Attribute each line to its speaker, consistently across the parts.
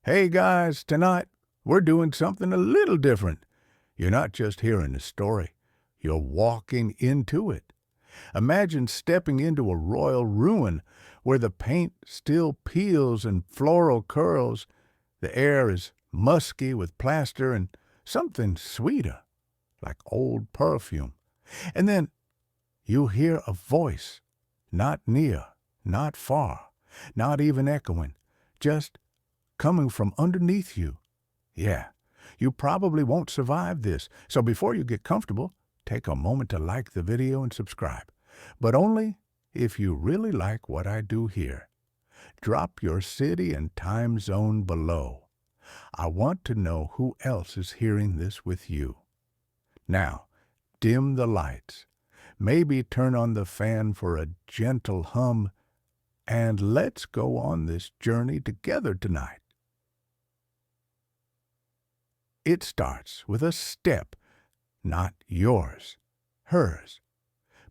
Speaker 1: Hey guys, tonight we're doing something a little different. You're not just hearing a story, you're walking into it. Imagine stepping into a royal ruin where the paint still peels and floral curls, the air is musky with plaster and something sweeter, like old perfume. And then you hear a voice, not near, not far, not even echoing, just coming from underneath you. Yeah, you probably won't survive this, so before you get comfortable, take a moment to like the video and subscribe. But only if you really like what I do here. Drop your city and time zone below. I want to know who else is hearing this with you. Now, dim the lights. Maybe turn on the fan for a gentle hum, and let's go on this journey together tonight. It starts with a step, not yours, hers.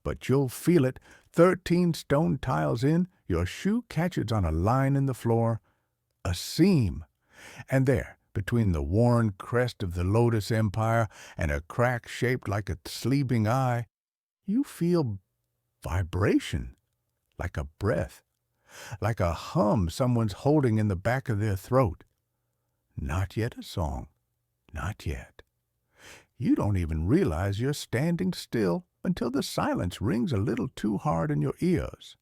Speaker 1: But you'll feel it 13 stone tiles in, your shoe catches on a line in the floor, a seam. And there, between the worn crest of the Lotus Empire and a crack shaped like a sleeping eye, you feel vibration, like a breath, like a hum someone's holding in the back of their throat. Not yet a song, not yet. You don't even realize you're standing still until the silence rings a little too hard in your ears.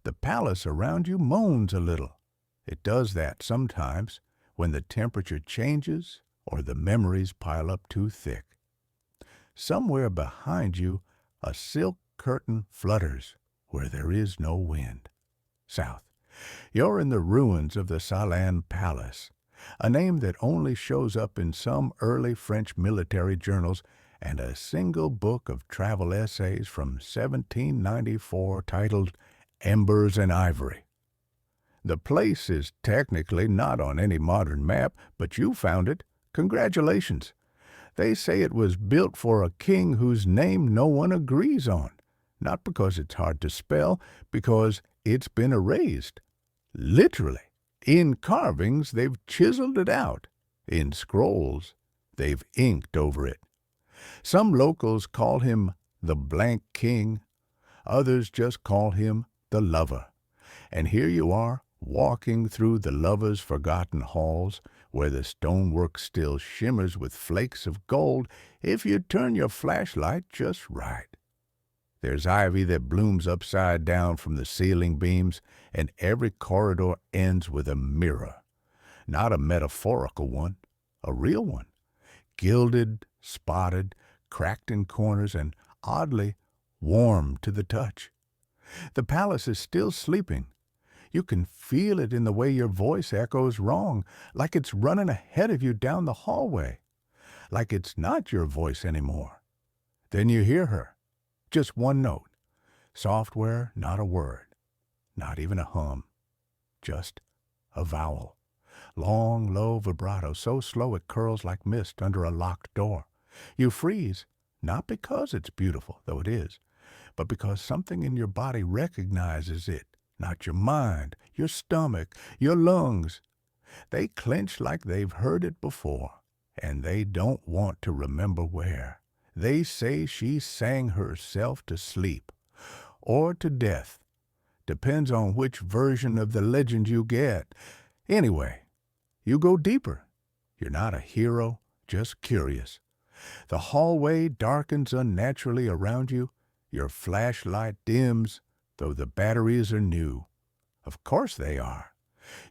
Speaker 1: The palace around you moans a little. It does that sometimes when the temperature changes or the memories pile up too thick. Somewhere behind you, a silk curtain flutters where there is no wind. South. You're in the ruins of the Salins Palace, a name that only shows up in some early French military journals and a single book of travel essays from 1794 titled Embers and Ivory. The place is technically not on any modern map, but you found it. Congratulations. They say it was built for a king whose name no one agrees on, not because it's hard to spell, because it's been erased. Literally. In carvings, they've chiseled it out. In scrolls, they've inked over it. Some locals call him the Blank King. Others just call him the Lover. And here you are, walking through the Lover's forgotten halls, where the stonework still shimmers with flakes of gold if you turn your flashlight just right. There's ivy that blooms upside down from the ceiling beams, and every corridor ends with a mirror. Not a metaphorical one, a real one. Gilded, spotted, cracked in corners, and oddly warm to the touch. The palace is still sleeping. You can feel it in the way your voice echoes wrong, like it's running ahead of you down the hallway, like it's not your voice anymore. Then you hear her. Just one note. Software, not a word. Not even a hum. Just a vowel. Long, low vibrato, so slow it curls like mist under a locked door. You freeze, not because it's beautiful, though it is, but because something in your body recognizes it, not your mind, your stomach, your lungs. They clench like they've heard it before, and they don't want to remember where. They say she sang herself to sleep, or to death. Depends on which version of the legend you get. Anyway, you go deeper. You're not a hero, just curious. The hallway darkens unnaturally around you. Your flashlight dims, though the batteries are new. Of course they are.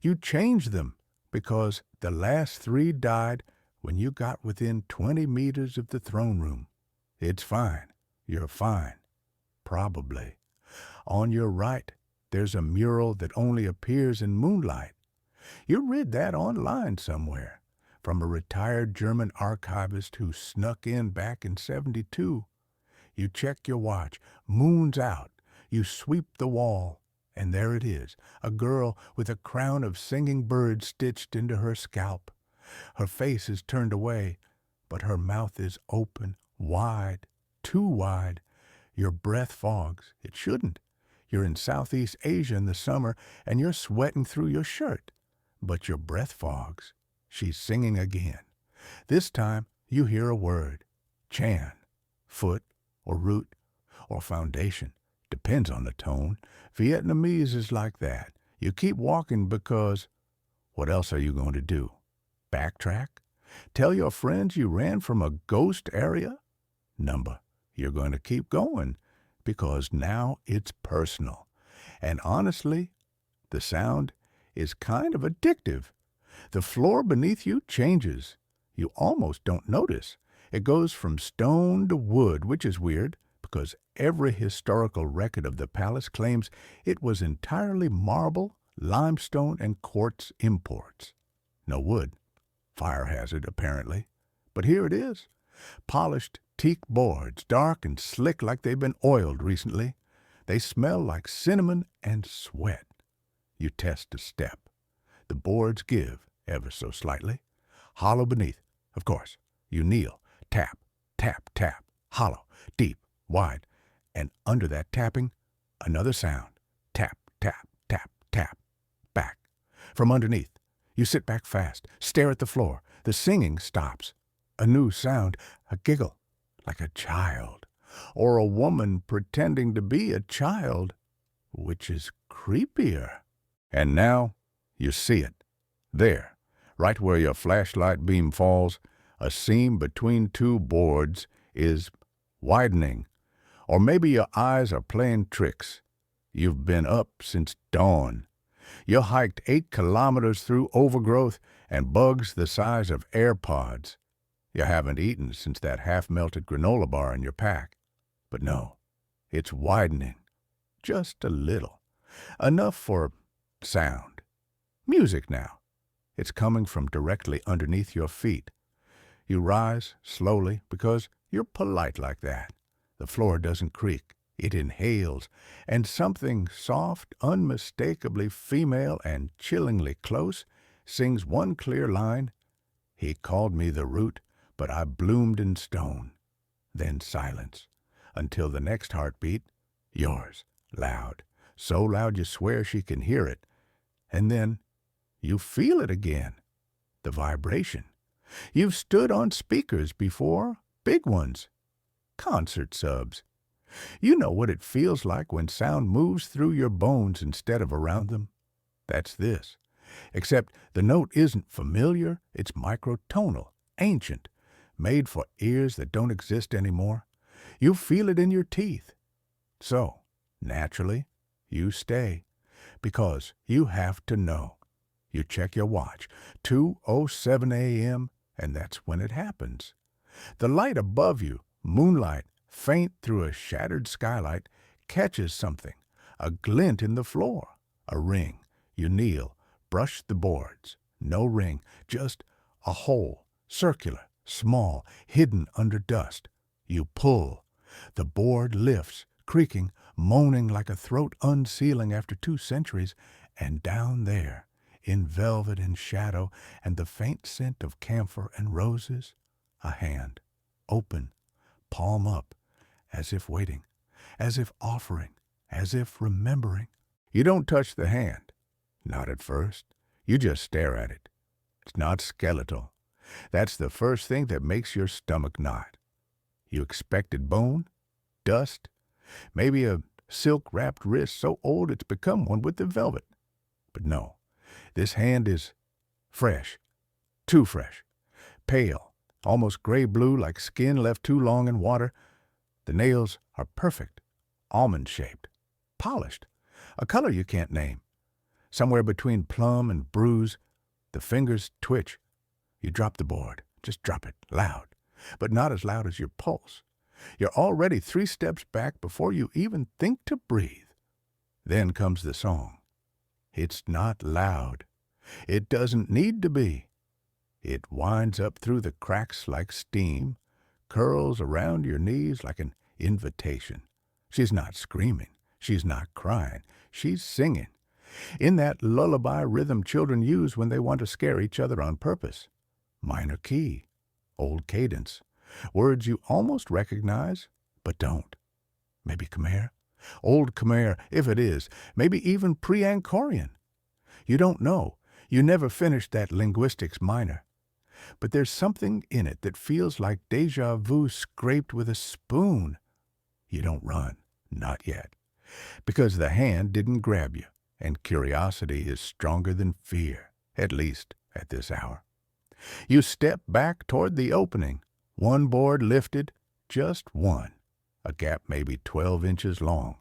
Speaker 1: You changed them because the last 3 died when you got within 20 meters of the throne room. It's fine. You're fine. Probably. On your right, there's a mural that only appears in moonlight. You read that online somewhere, from a retired German archivist who snuck in back in '72. You check your watch. Moon's out. You sweep the wall, and there it is, a girl with a crown of singing birds stitched into her scalp. Her face is turned away, but her mouth is open, wide, too wide. Your breath fogs. It shouldn't. You're in Southeast Asia in the summer, and you're sweating through your shirt. But your breath fogs. She's singing again. This time you hear a word. Chan, foot, or root, or foundation. Depends on the tone. Vietnamese is like that. You keep walking because what else are you going to do? Backtrack? Tell your friends you ran from a ghost area? Number, you're going to keep going because now it's personal. And honestly, the sound is kind of addictive. The floor beneath you changes. You almost don't notice. It goes from stone to wood, which is weird because every historical record of the palace claims it was entirely marble, limestone, and quartz imports. No wood. Fire hazard, apparently. But here it is. Polished teak boards, dark and slick like they've been oiled recently. They smell like cinnamon and sweat. You test a step. The boards give, ever so slightly. Hollow beneath, of course. You kneel, tap, tap, tap, hollow, deep, wide. And under that tapping, another sound. Tap, tap, tap, tap. Back. From underneath. You sit back fast, stare at the floor. The singing stops. A new sound, a giggle, like a child. Or a woman pretending to be a child, which is creepier. And now you see it. There, right where your flashlight beam falls, a seam between two boards is widening. Or maybe your eyes are playing tricks. You've been up since dawn. You hiked 8 kilometers through overgrowth and bugs the size of AirPods. You haven't eaten since that half-melted granola bar in your pack. But no, it's widening. Just a little. Enough for sound. Music now. It's coming from directly underneath your feet. You rise slowly because you're polite like that. The floor doesn't creak. It inhales, and something soft, unmistakably female and chillingly close sings one clear line. He called me the root, but I bloomed in stone. Then silence, until the next heartbeat, yours, loud, so loud you swear she can hear it. And then you feel it again, the vibration. You've stood on speakers before, big ones, concert subs. You know what it feels like when sound moves through your bones instead of around them. That's this. Except the note isn't familiar, it's microtonal, ancient, made for ears that don't exist anymore. You feel it in your teeth. So, naturally, you stay, because you have to know. You check your watch, 2:07 a.m., and that's when it happens. The light above you, moonlight, faint through a shattered skylight, catches something, a glint in the floor, a ring. You kneel, brush the boards. No ring, just a hole, circular, small, hidden under dust. You pull. The board lifts, creaking, moaning like a throat unsealing after 2 centuries, and down there, in velvet and shadow and the faint scent of camphor and roses, a hand, open, palm up, as if waiting, as if offering, as if remembering. You don't touch the hand. Not at first. You just stare at it. It's not skeletal. That's the first thing that makes your stomach knot. You expected bone, dust, maybe a silk-wrapped wrist so old it's become one with the velvet. But no, this hand is fresh, too fresh, pale, almost gray-blue like skin left too long in water. The nails are perfect, almond-shaped, polished, a color you can't name. Somewhere between plum and bruise, the fingers twitch. You drop the board, just drop it, loud, but not as loud as your pulse. You're already 3 steps back before you even think to breathe. Then comes the song. It's not loud. It doesn't need to be. It winds up through the cracks like steam, curls around your knees like an invitation. She's not screaming. She's not crying. She's singing. In that lullaby rhythm children use when they want to scare each other on purpose. Minor key, old cadence, words you almost recognize, but don't. Maybe Khmer? Old Khmer, if it is. Maybe even pre-Angkorian. You don't know. You never finished that linguistics minor, but there's something in it that feels like deja vu scraped with a spoon. You don't run, not yet, because the hand didn't grab you, and curiosity is stronger than fear, at least at this hour. You step back toward the opening, one board lifted, just one, a gap maybe 12 inches long.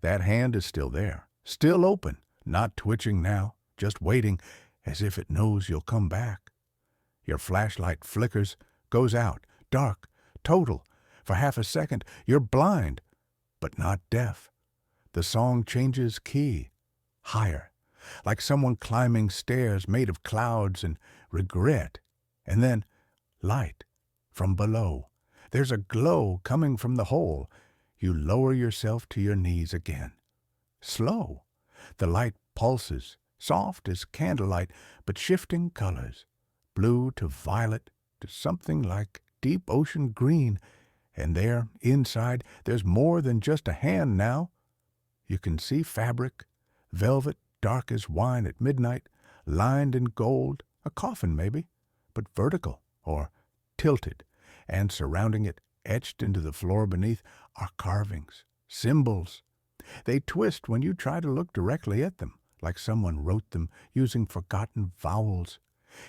Speaker 1: That hand is still there, still open, not twitching now, just waiting as if it knows you'll come back. Your flashlight flickers, goes out, dark, total. For half a second, you're blind, but not deaf. The song changes key, higher, like someone climbing stairs made of clouds and regret. And then, light, from below. There's a glow coming from the hole. You lower yourself to your knees again. Slow. The light pulses, soft as candlelight, but shifting colors. Blue to violet to something like deep ocean green. And there, inside, there's more than just a hand now. You can see fabric, velvet dark as wine at midnight, lined in gold, a coffin maybe, but vertical or tilted, and surrounding it, etched into the floor beneath, are carvings, symbols. They twist when you try to look directly at them, like someone wrote them using forgotten vowels.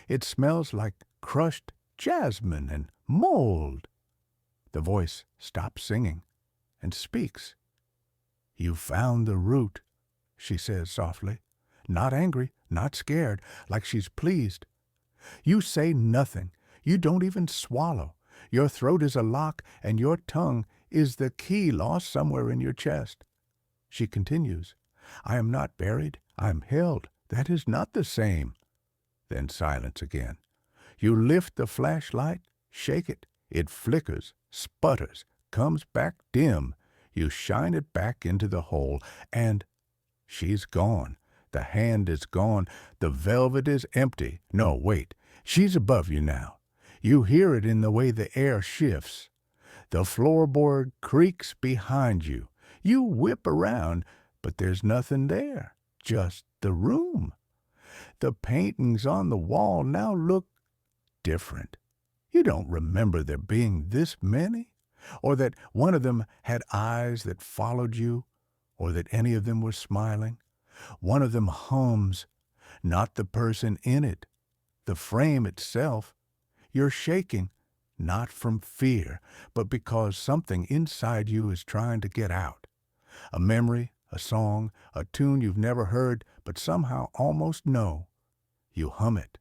Speaker 1: It smells like crushed jasmine and mold. The voice stops singing and speaks. "You found the root," she says softly, not angry, not scared, like she's pleased. You say nothing. You don't even swallow. Your throat is a lock, and your tongue is the key lost somewhere in your chest. She continues, "I am not buried. I am held. That is not the same." Then silence again. You lift the flashlight, shake it. It flickers, sputters, comes back dim. You shine it back into the hole, and she's gone. The hand is gone. The velvet is empty. No, wait. She's above you now. You hear it in the way the air shifts. The floorboard creaks behind you. You whip around, but there's nothing there. Just the room. The paintings on the wall now look different. You don't remember there being this many, or that one of them had eyes that followed you, or that any of them were smiling. One of them hums, not the person in it, the frame itself. You're shaking, not from fear, but because something inside you is trying to get out. A memory, a song, a tune you've never heard, but somehow almost know. You hum it,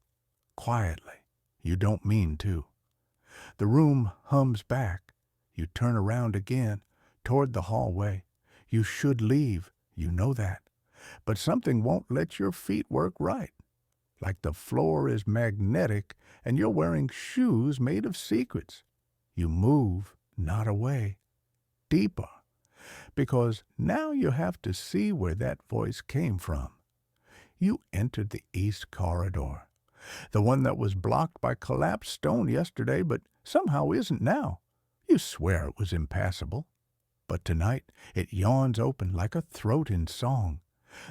Speaker 1: quietly. You don't mean to. The room hums back. You turn around again, toward the hallway. You should leave, you know that. But something won't let your feet work right. Like the floor is magnetic and you're wearing shoes made of secrets. You move, not away, deeper, because now you have to see where that voice came from. You entered the east corridor, the one that was blocked by collapsed stone yesterday, but somehow isn't now. You swear it was impassable. But tonight it yawns open like a throat in song.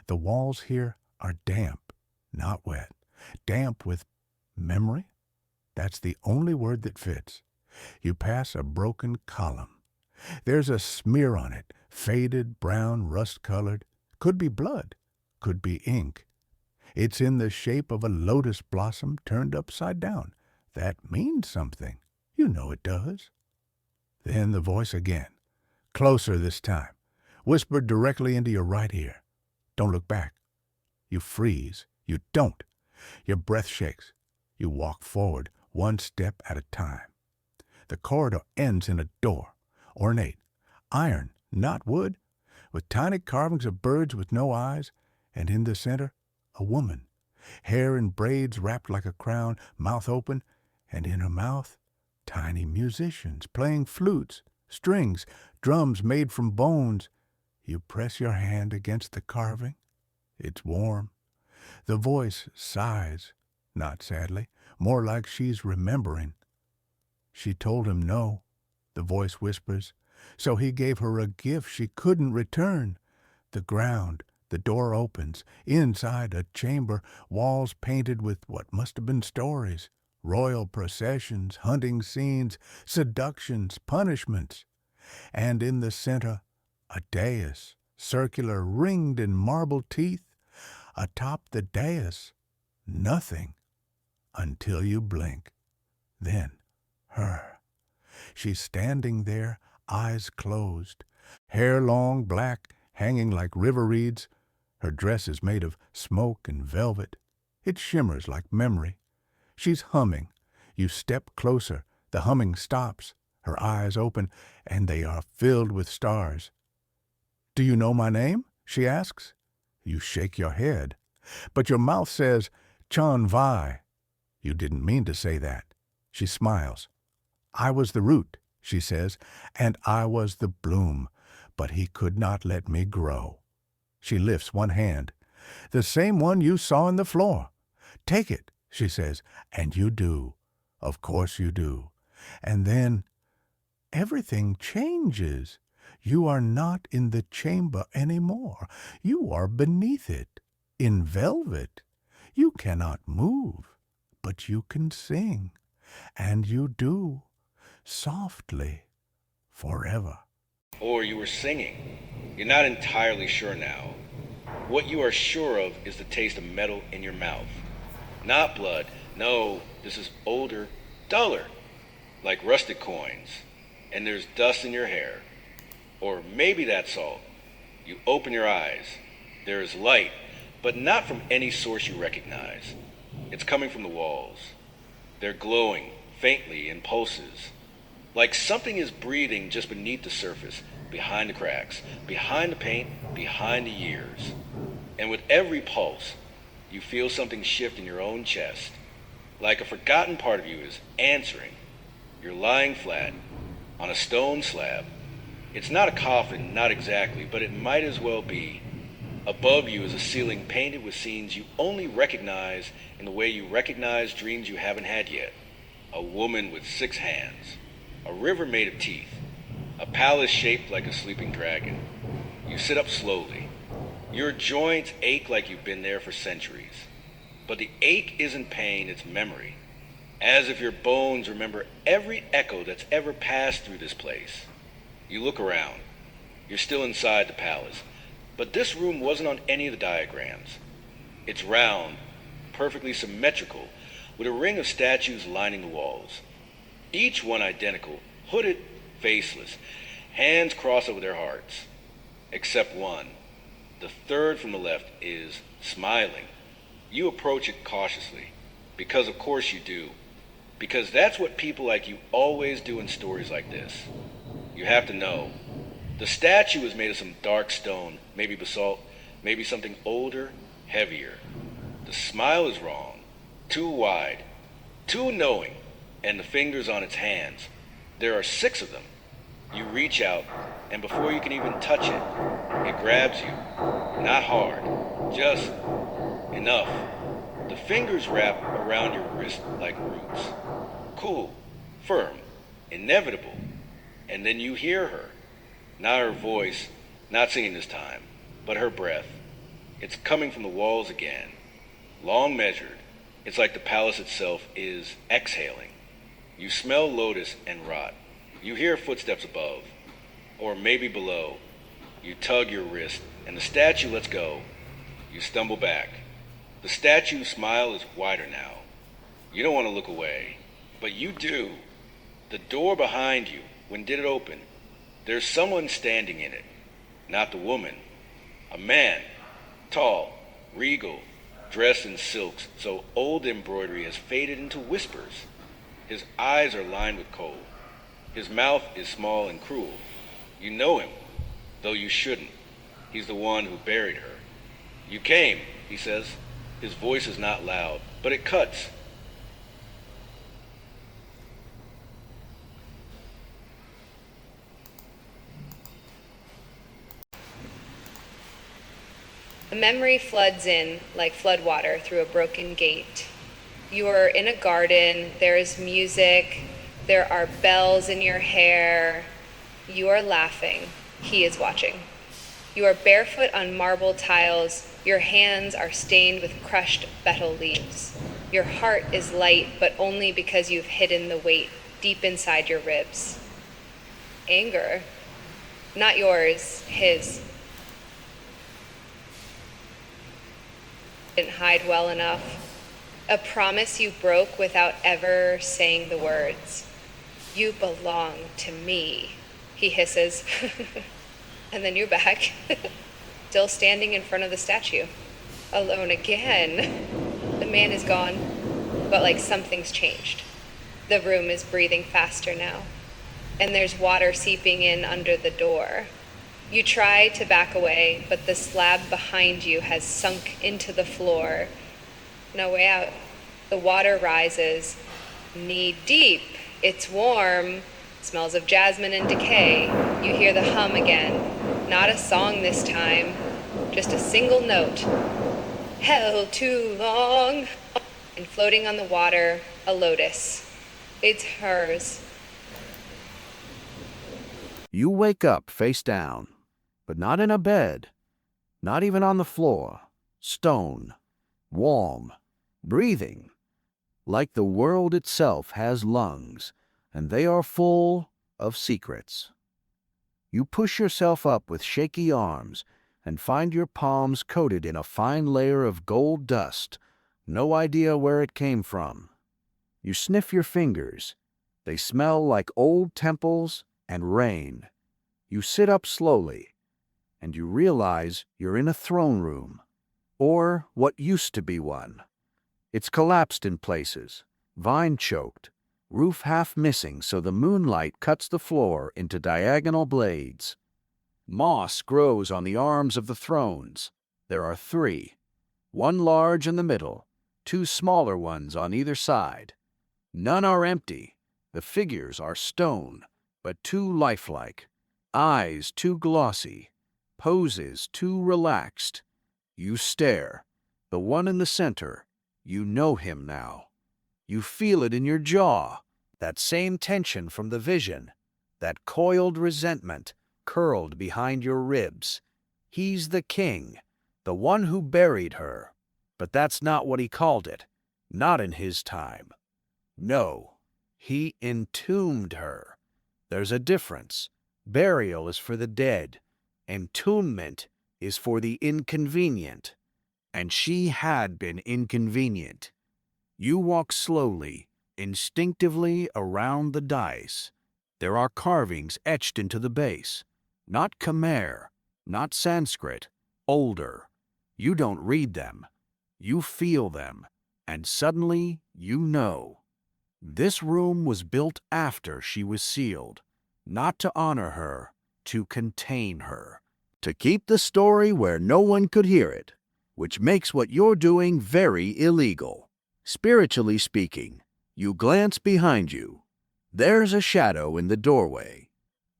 Speaker 1: The walls here are damp, not wet. Damp with memory? That's the only word that fits. You pass a broken column. There's a smear on it, faded, brown, rust-colored. Could be blood, could be ink. It's in the shape of a lotus blossom turned upside down. That means something. You know it does. Then the voice again, closer this time, whispered directly into your right ear. Don't look back. You freeze. You don't. Your breath shakes. You walk forward, one step at a time. The corridor ends in a door, ornate, iron, not wood, with tiny carvings of birds with no eyes, and in the center, a woman, hair in braids wrapped like a crown, mouth open, and in her mouth, tiny musicians playing flutes, strings, drums made from bones. You press your hand against the carving. It's warm. The voice sighs, not sadly, more like she's remembering. She told him no, the voice whispers, so he gave her a gift she couldn't return. The ground, The door opens. Inside a chamber, walls painted with what must have been stories. Royal processions, hunting scenes, seductions, punishments. And in the center, a dais, circular, ringed in marble teeth. Atop the dais, nothing until you blink. Then, her. She's standing there, eyes closed, hair long, black, hanging like river reeds. Her dress is made of smoke and velvet. It shimmers like memory. She's humming. You step closer. The humming stops. Her eyes open, and they are filled with stars. "Do you know my name?" she asks. You shake your head. But your mouth says, "Chon Vai." You didn't mean to say that. She smiles. "I was the root," she says, "and I was the bloom, but he could not let me grow." She lifts one hand. "The same one you saw on the floor. Take it," she says, and you do. Of course you do. And then everything changes. You are not in the chamber anymore. You are beneath it, in velvet. You cannot move, but you can sing. And you do, softly, forever.
Speaker 2: Or you were singing. You're not entirely sure now. What you are sure of is the taste of metal in your mouth. Not blood. No, this is older, duller, like rusted coins. And there's dust in your hair. Or maybe that's salt. You open your eyes. There is light, but not from any source you recognize. It's coming from the walls. They're glowing, faintly, in pulses. Like something is breathing just beneath the surface, behind the cracks, behind the paint, behind the years. And with every pulse, you feel something shift in your own chest. Like a forgotten part of you is answering. You're lying flat, on a stone slab. It's not a coffin, not exactly, but it might as well be. Above you is a ceiling painted with scenes you only recognize in the way you recognize dreams you haven't had yet. A woman with 6 hands. A river made of teeth. A palace shaped like a sleeping dragon. You sit up slowly. Your joints ache like you've been there for centuries. But the ache isn't pain, it's memory. As if your bones remember every echo that's ever passed through this place. You look around. You're still inside the palace. But this room wasn't on any of the diagrams. It's round, perfectly symmetrical, with a ring of statues lining the walls. Each one identical, hooded, faceless, hands crossed over their hearts. Except one. The third from the left is smiling. You approach it cautiously, because of course you do. Because that's what people like you always do in stories like this. You have to know. The statue is made of some dark stone, maybe basalt, maybe something older, heavier. The smile is wrong, too wide, too knowing, and the fingers on its hands. There are 6 of them. You reach out, and before you can even touch it, it grabs you. Not hard, just enough. The fingers wrap around your wrist like roots. Cool, firm, inevitable. And then you hear her. Not her voice, not singing this time, but her breath. It's coming from the walls again. Long measured. It's like the palace itself is exhaling. You smell lotus and rot. You hear footsteps above, or maybe below. You tug your wrist, and the statue lets go. You stumble back. The statue's smile is wider now. You don't want to look away, but you do. The door behind you, when did it open? There's someone standing in it. Not the woman. A man. Tall, regal, dressed in silks, so old embroidery has faded into whispers. His eyes are lined with coal. His mouth is small and cruel. You know him, though you shouldn't. He's the one who buried her. You came, he says. His voice is not loud, but it cuts.
Speaker 3: A memory floods in like floodwater through a broken gate. You are in a garden, there is music, there are bells in your hair. You are laughing. He is watching. You are barefoot on marble tiles. Your hands are stained with crushed betel leaves. Your heart is light, but only because you've hidden the weight deep inside your ribs. Anger. Not yours, his. Didn't hide well enough. A promise you broke without ever saying the words. You belong to me, he hisses. And then you're back, still standing in front of the statue. Alone again. The man is gone, but like something's changed. The room is breathing faster now, and there's water seeping in under the door. You try to back away, but the slab behind you has sunk into the floor. No way out. The water rises, knee deep. It's warm. Smells of jasmine and decay. You hear the hum again. Not a song this time, just a single note. Held too long. And floating on the water, a lotus. It's hers.
Speaker 4: You wake up face down, but not in a bed, not even on the floor. Stone, warm, breathing, like the world itself has lungs, and they are full of secrets. You push yourself up with shaky arms and find your palms coated in a fine layer of gold dust, no idea where it came from. You sniff your fingers. They smell like old temples and rain. You sit up slowly, and you realize you're in a throne room, or what used to be one. It's collapsed in places, vine-choked, roof half missing so the moonlight cuts the floor into diagonal blades. Moss grows on the arms of the thrones. There are 3, one large in the middle, 2 smaller ones on either side. None are empty. The figures are stone, but too lifelike, eyes too glossy, poses too relaxed. You stare. The one in the center, you know him now. You feel it in your jaw, that same tension from the vision, that coiled resentment curled behind your ribs. He's the king, the one who buried her. But that's not what he called it, not in his time. No, he entombed her. There's a difference. Burial is for the dead. Entombment is for the inconvenient. And she had been inconvenient. You walk slowly, instinctively around the dais. There are carvings etched into the base. Not Khmer, not Sanskrit, older. You don't read them. You feel them, and suddenly you know. This room was built after she was sealed, not to honor her, to contain her, to keep the story where no one could hear it, which makes what you're doing very illegal. Spiritually speaking, you glance behind you. There's a shadow in the doorway.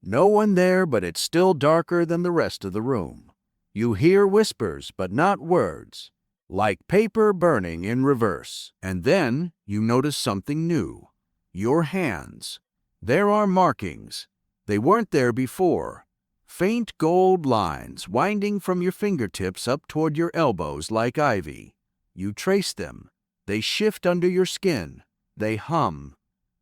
Speaker 4: No one there, but it's still darker than the rest of the room. You hear whispers, but not words, like paper burning in reverse. And then you notice something new. Your hands. There are markings. They weren't there before. Faint gold lines winding from your fingertips up toward your elbows like ivy. You trace them. They shift under your skin. They hum.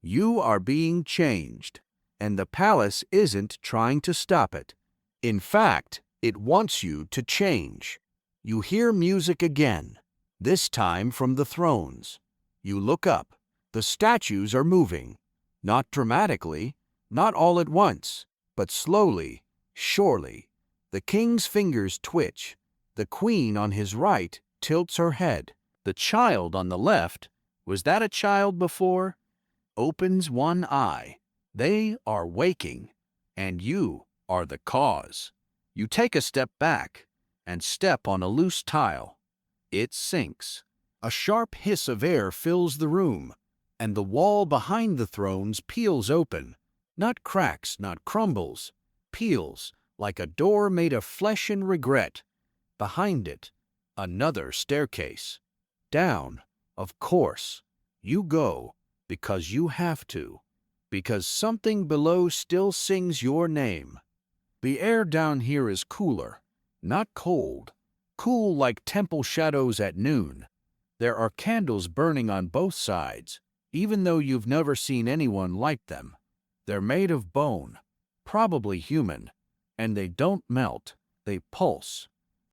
Speaker 4: You are being changed, and the palace isn't trying to stop it. In fact, it wants you to change. You hear music again, this time from the thrones. You look up. The statues are moving. Not dramatically, not all at once, but slowly, surely. The king's fingers twitch. The queen on his right tilts her head. The child on the left, was that a child before? Opens one eye. They are waking, and you are the cause. You take a step back and step on a loose tile. It sinks. A sharp hiss of air fills the room, and the wall behind the thrones peels open. Not cracks, not crumbles. Peels, like a door made of flesh and regret. Behind it, another staircase. Down, of course. You go, because you have to. Because something below still sings your name. The air down here is cooler. not cold, cool like temple shadows at noon. There are candles burning on both sides, even though you've never seen anyone light them. They're made of bone, probably human, and they don't melt, they pulse.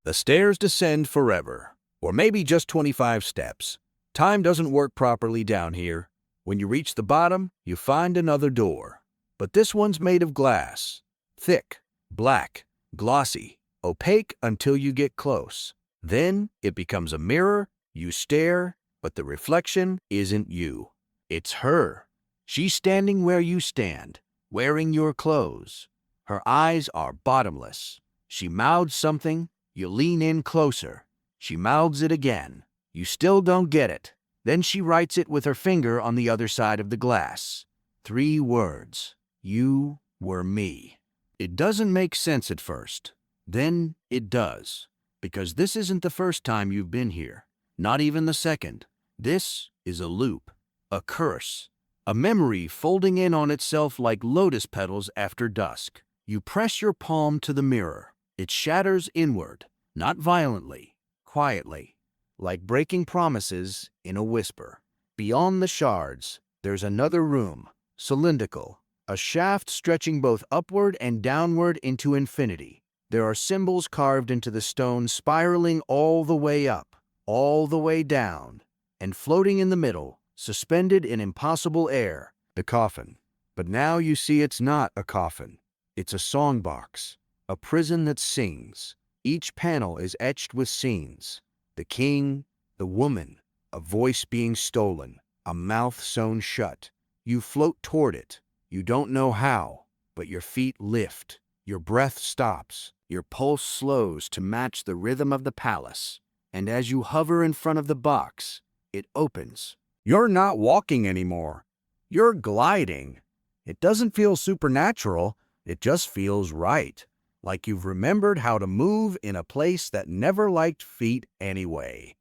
Speaker 4: The stairs descend forever, or maybe just 25 steps. Time doesn't work properly down here. When you reach the bottom, you find another door. But this one's made of glass. Thick, black, glossy, opaque until you get close. Then it becomes a mirror. You stare, but the reflection isn't you. It's her. She's standing where you stand, wearing your clothes. Her eyes are bottomless. She mouths something. You lean in closer. She mouths it again. You still don't get it. Then she writes it with her finger on the other side of the glass. 3 words. You were me. It doesn't make sense at first. Then it does. Because this isn't the first time you've been here. Not even the second. This is a loop. A curse. A memory folding in on itself like lotus petals after dusk. You press your palm to the mirror. It shatters inward, not violently, quietly, like breaking promises in a whisper. Beyond the shards, there's another room, cylindrical, a shaft stretching both upward and downward into infinity. There are symbols carved into the stone spiraling all the way up, all the way down, and floating in the middle, suspended in impossible air, the coffin. But now you see it's not a coffin. It's a songbox, a prison that sings. Each panel is etched with scenes. The king, the woman, a voice being stolen, a mouth sewn shut. You float toward it. You don't know how, but your feet lift. Your breath stops. Your pulse slows to match the rhythm of the palace. And as you hover in front of the box, it opens. You're not walking anymore. You're gliding. It doesn't feel supernatural. It just feels right. Like you've remembered how to move in a place that never liked feet anyway.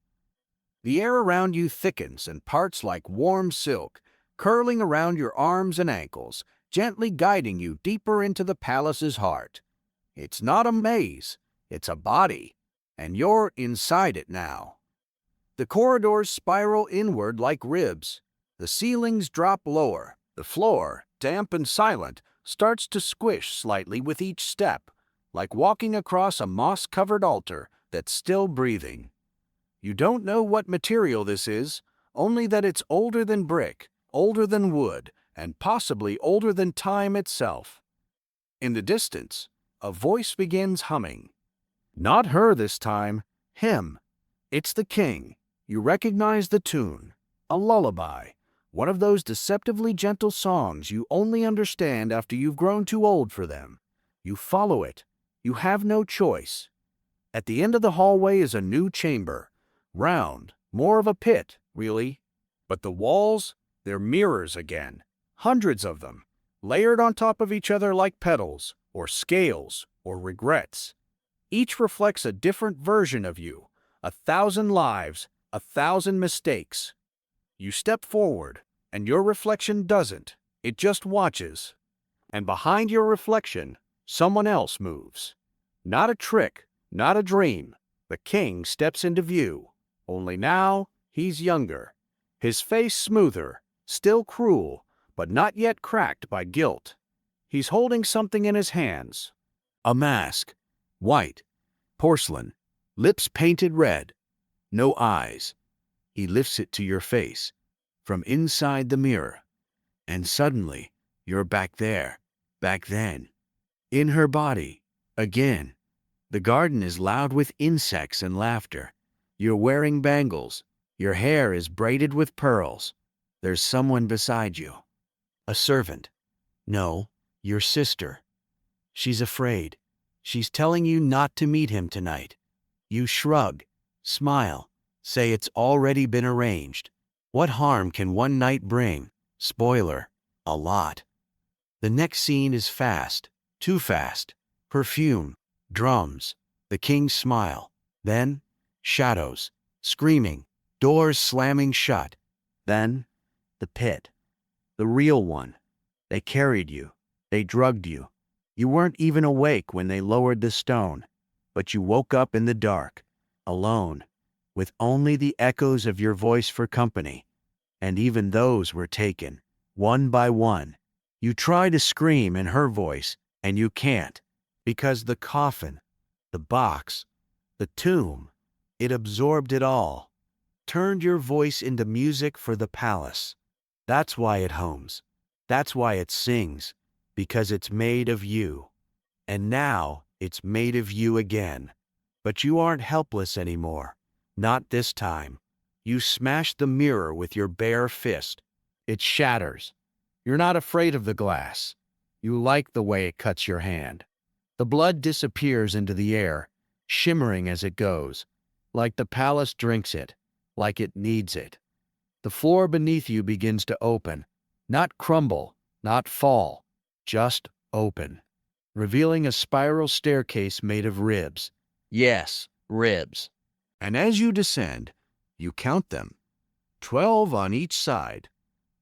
Speaker 4: The air around you thickens and parts like warm silk, curling around your arms and ankles, gently guiding you deeper into the palace's heart. It's not a maze, it's a body, and you're inside it now. The corridors spiral inward like ribs. The ceilings drop lower. The floor, damp and silent, starts to squish slightly with each step, like walking across a moss-covered altar that's still breathing. You don't know what material this is, only that it's older than brick, older than wood, and possibly older than time itself. In the distance, a voice begins humming. Not her this time, him. It's the king. You recognize the tune. A lullaby. One of those deceptively gentle songs you only understand after you've grown too old for them. You follow it. You have no choice. At the end of the hallway is a new chamber. Round, more of a pit, really. But the walls, they're mirrors again. Hundreds of them, layered on top of each other like petals, or scales, or regrets. Each reflects a different version of you, 1,000 lives, 1,000 mistakes. You step forward, and your reflection doesn't. It just watches. And behind your reflection, someone else moves. Not a trick, not a dream. The king steps into view. Only now, he's younger. His face smoother, still cruel, but not yet cracked by guilt. He's holding something in his hands. A mask. White. Porcelain. Lips painted red. No eyes. He lifts it to your face, from inside the mirror. And suddenly, you're back there, back then. In her body, again. The garden is loud with insects and laughter. You're wearing bangles. Your hair is braided with pearls. There's someone beside you. A servant. No, your sister. She's afraid. She's telling you not to meet him tonight. You shrug, smile, say it's already been arranged. What harm can one night bring? Spoiler, a lot. The next scene is fast, too fast. Perfume, drums, the king's smile. Then, shadows, screaming, doors slamming shut. Then, the pit. The real one. They carried you. They drugged you. You weren't even awake when they lowered the stone. But you woke up in the dark, alone, with only the echoes of your voice for company, and even those were taken, one by one. You try to scream in her voice, and you can't, because the coffin, the box, the tomb, it absorbed it all, turned your voice into music for the palace. That's why it homes. That's why it sings, because it's made of you. And now it's made of you again. But you aren't helpless anymore. Not this time. You smash the mirror with your bare fist. It shatters. You're not afraid of the glass. You like the way it cuts your hand. The blood disappears into the air, shimmering as it goes, like the palace drinks it, like it needs it. The floor beneath you begins to open, not crumble, not fall, just open, revealing a spiral staircase made of ribs. Yes, ribs. And as you descend, you count them, 12 on each side,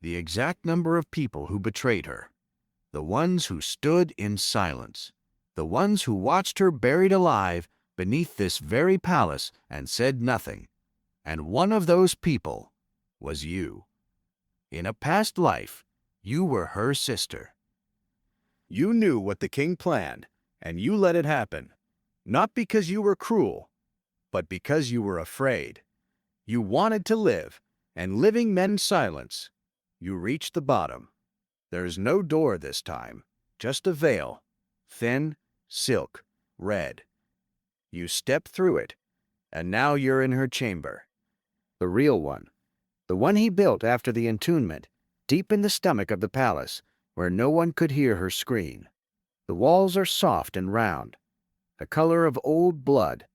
Speaker 4: the exact number of people who betrayed her, the ones who stood in silence, the ones who watched her buried alive beneath this very palace and said nothing. And one of those people was you. In a past life, you were her sister. You knew what the king planned, and you let it happen, not because you were cruel, but because you were afraid. You wanted to live, and living meant silence. You reached the bottom. There's no door this time, just a veil, thin, silk, red. You stepped through it, and now you're in her chamber. The real one. The one he built after the entombment, deep in the stomach of the palace, where no one could hear her scream. The walls are soft and round, the color of old blood.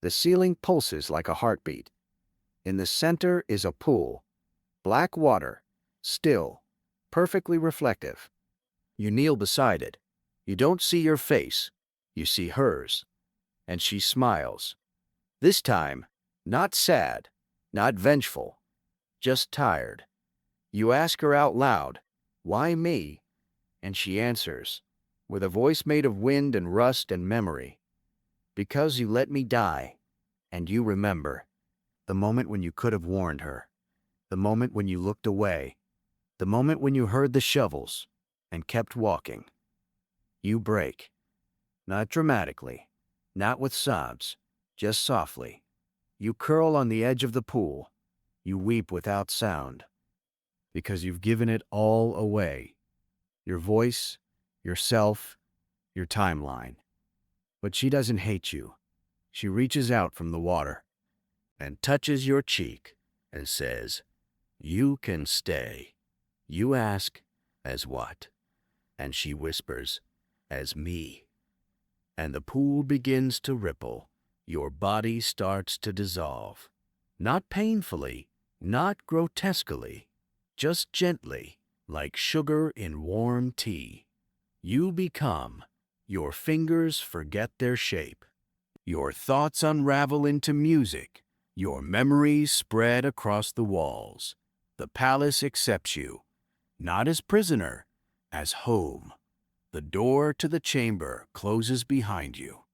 Speaker 4: The ceiling pulses like a heartbeat. In the center is a pool, black water, still, perfectly reflective. You kneel beside it. You don't see your face. You see hers. And she smiles. This time, not sad, not vengeful, just tired. You ask her out loud, "Why me?" And she answers, with a voice made of wind and rust and memory, "Because you let me die." And you remember the moment when you could have warned her, the moment when you looked away, the moment when you heard the shovels and kept walking. You break, not dramatically, not with sobs, just softly. You curl on the edge of the pool. You weep without sound, because you've given it all away. Your voice, yourself, your timeline. But she doesn't hate you. She reaches out from the water and touches your cheek and says, "You can stay." You ask, "As what?" And she whispers, "As me." And the pool begins to ripple. Your body starts to dissolve. Not painfully, not grotesquely, just gently, like sugar in warm tea. You become. Your fingers forget their shape. Your thoughts unravel into music. Your memories spread across the walls. The palace accepts you, not as prisoner, as home. The door to the chamber closes behind you.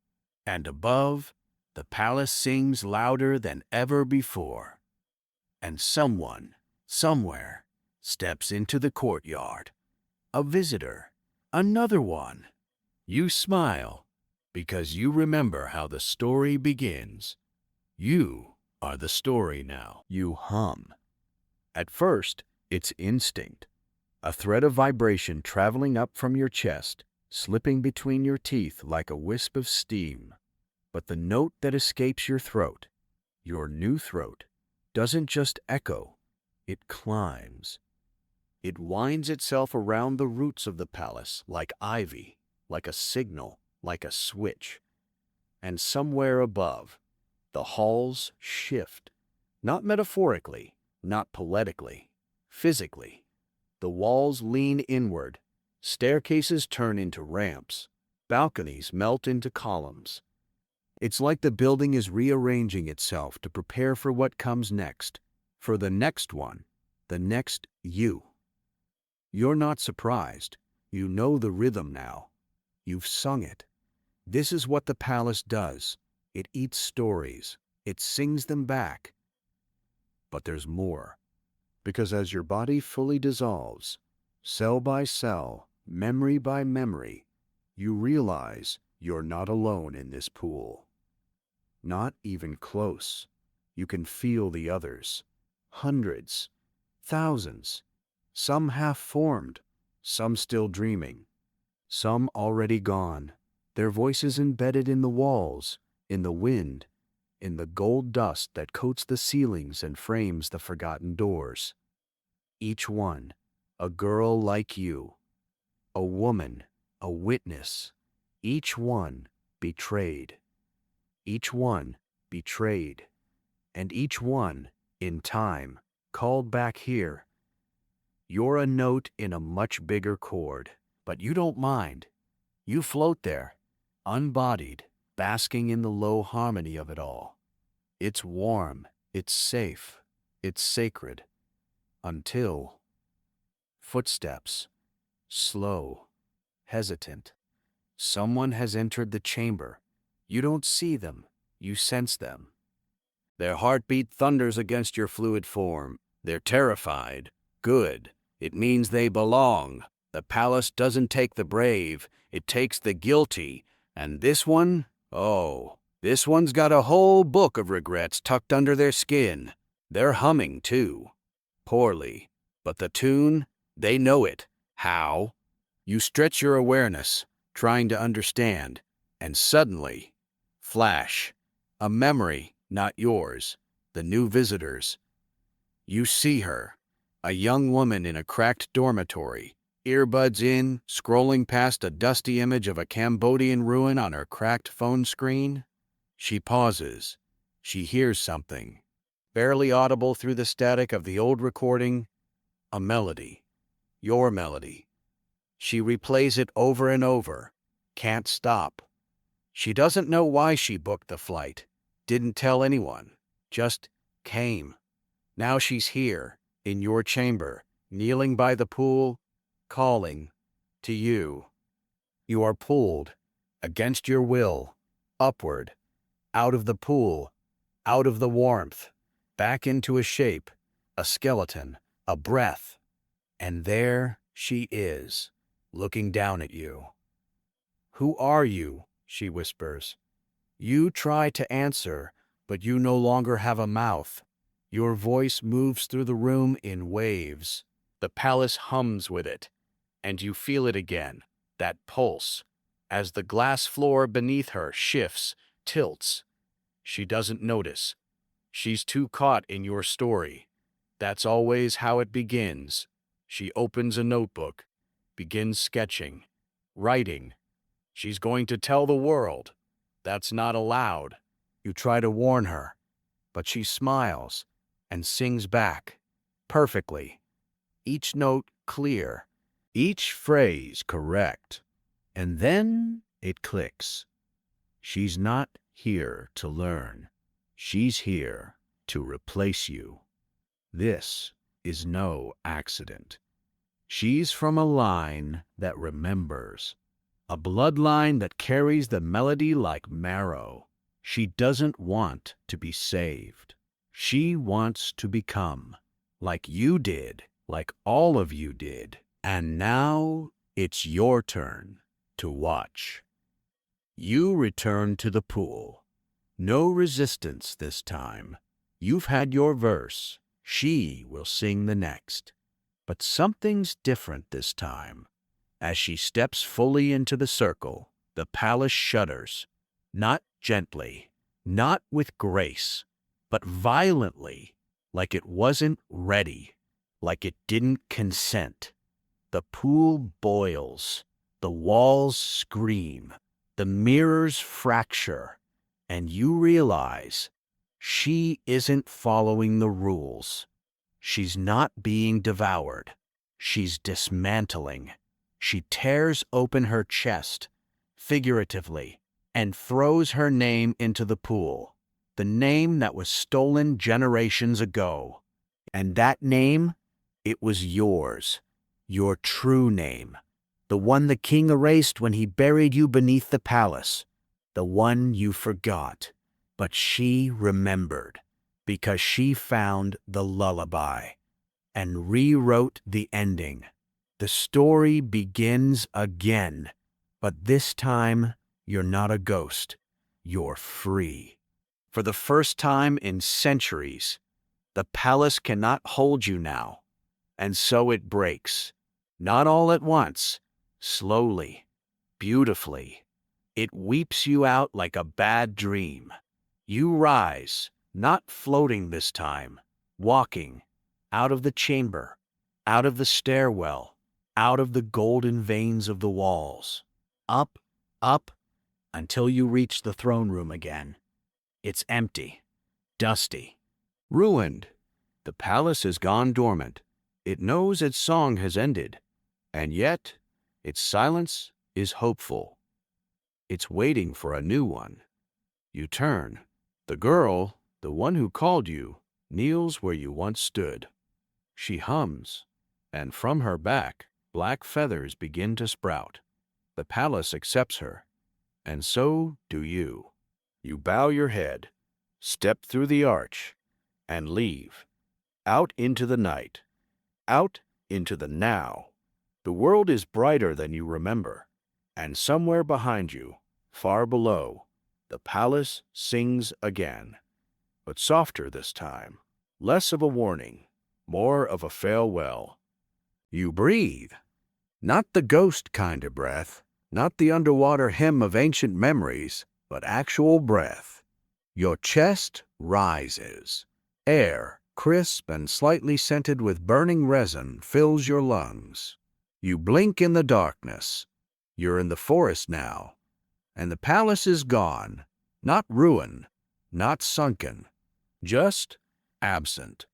Speaker 4: And above, the palace sings louder than ever before. And someone, somewhere, steps into the courtyard. A visitor, another one. You smile, because you remember how the story begins. You are the story now. You hum. At first, it's instinct. A thread of vibration traveling up from your chest, slipping between your teeth like a wisp of steam. But the note that escapes your throat, your new throat, doesn't just echo, it climbs. It winds itself around the roots of the palace like ivy, like a signal, like a switch. And somewhere above, the halls shift, not metaphorically, not poetically, physically. The walls lean inward, staircases turn into ramps, balconies melt into columns. It's like the building is rearranging itself to prepare for what comes next, for the next one, the next you. You're not surprised. You know the rhythm now. You've sung it. This is what the palace does. It eats stories. It sings them back. But there's more. Because as your body fully dissolves, cell by cell, memory by memory, you realize you're not alone in this pool. Not even close. You can feel the others. Hundreds, thousands, some half-formed, some still dreaming, some already gone, their voices embedded in the walls, in the wind, in the gold dust that coats the ceilings and frames the forgotten doors. Each one, a girl like you, a woman, a witness, each one betrayed. Each one betrayed, and each one, in time, called back here. You're a note in a much bigger chord, but you don't mind. You float there, unbodied, basking in the low harmony of it all. It's warm, it's safe, it's sacred. Until footsteps, slow, hesitant. Someone has entered the chamber. You don't see them, you sense them. Their heartbeat thunders against your fluid form. They're terrified. Good. It means they belong. The palace doesn't take the brave, it takes the guilty. And this one? Oh, this one's got a whole book of regrets tucked under their skin. They're humming, too. Poorly. But the tune? They know it. How? You stretch your awareness, trying to understand, and suddenly, flash. A memory, not yours. The new visitor's. You see her. A young woman in a cracked dormitory, earbuds in, scrolling past a dusty image of a Cambodian ruin on her cracked phone screen. She pauses. She hears something, barely audible through the static of the old recording, a melody. Your melody. She replays it over and over, can't stop. She doesn't know why she booked the flight, didn't tell anyone, just came. Now she's here, in your chamber, kneeling by the pool, calling to you. You are pulled, against your will, upward, out of the pool, out of the warmth, back into a shape, a skeleton, a breath. And there she is, looking down at you. Who are you? She whispers. You try to answer, but you no longer have a mouth. Your voice moves through the room in waves. The palace hums with it, and you feel it again, that pulse, as the glass floor beneath her shifts, tilts. She doesn't notice. She's too caught in your story. That's always how it begins. She opens a notebook, begins sketching, writing. She's going to tell the world. That's not allowed. You try to warn her, but she smiles and sings back, perfectly. Each note clear, each phrase correct. And then it clicks. She's not here to learn. She's here to replace you. This is no accident. She's from a line that remembers, a bloodline that carries the melody like marrow. She doesn't want to be saved. She wants to become, like you did, like all of you did. And now it's your turn to watch. You return to the pool. No resistance this time. You've had your verse. She will sing the next. But something's different this time. As she steps fully into the circle, the palace shudders. Not gently, not with grace, but violently, like it wasn't ready, like it didn't consent. The pool boils, the walls scream, the mirrors fracture, and you realize she isn't following the rules. She's not being devoured. She's dismantling. She tears open her chest, figuratively, and throws her name into the pool, the name that was stolen generations ago. And that name, it was yours, your true name, the one the king erased when he buried you beneath the palace, the one you forgot. But she remembered, because she found the lullaby and rewrote the ending. The story begins again, but this time you're not a ghost. You're free. For the first time in centuries, the palace cannot hold you now, and so it breaks. Not all at once, slowly, beautifully. It weeps you out like a bad dream. You rise, not floating this time, walking, out of the chamber, out of the stairwell, out of the golden veins of the walls, up, up, until you reach the throne room again. It's empty, dusty, ruined. The palace has gone dormant. It knows its song has ended, and yet its silence is hopeful. It's waiting for a new one. You turn. The girl, the one who called you, kneels where you once stood. She hums, and from her back, black feathers begin to sprout. The palace accepts her, and so do you. You bow your head, step through the arch, and leave. Out into the night, out into the now. The world is brighter than you remember, and somewhere behind you, far below, the palace sings again, but softer this time, less of a warning, more of a farewell. You breathe, not the ghost kind of breath, not the underwater hymn of ancient memories, but actual breath. Your chest rises. Air, crisp and slightly scented with burning resin, fills your lungs. You blink in the darkness. You're in the forest now, and the palace is gone, not ruin, not sunken, just absent,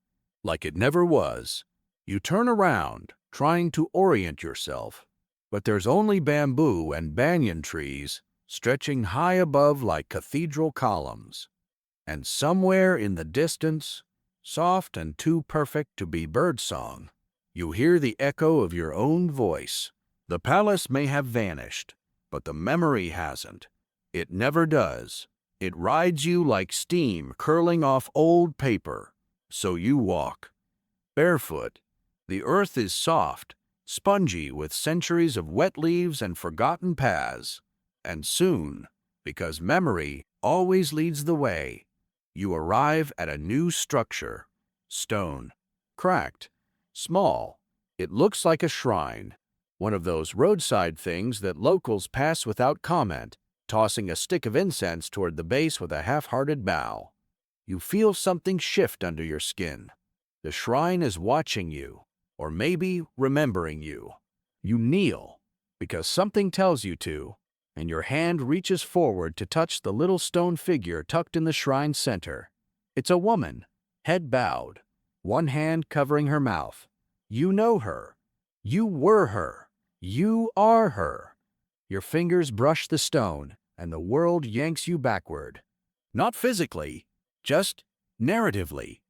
Speaker 4: like it never was. You turn around, trying to orient yourself, but there's only bamboo and banyan trees stretching high above like cathedral columns. And somewhere in the distance, soft and too perfect to be birdsong, you hear the echo of your own voice. The palace may have vanished, but the memory hasn't. It never does. It rides you like steam curling off old paper. So you walk, barefoot. The earth is soft, spongy with centuries of wet leaves and forgotten paths. And soon, because memory always leads the way, you arrive at a new structure. Stone, cracked, small. It looks like a shrine, one of those roadside things that locals pass without comment, tossing a stick of incense toward the base with a half-hearted bow. You feel something shift under your skin. The shrine is watching you, or maybe remembering you. You kneel, because something tells you to, and your hand reaches forward to touch the little stone figure tucked in the shrine's center. It's a woman, head bowed, one hand covering her mouth. You know her. You were her. You are her. Your fingers brush the stone, and the world yanks you backward. Not physically, just narratively.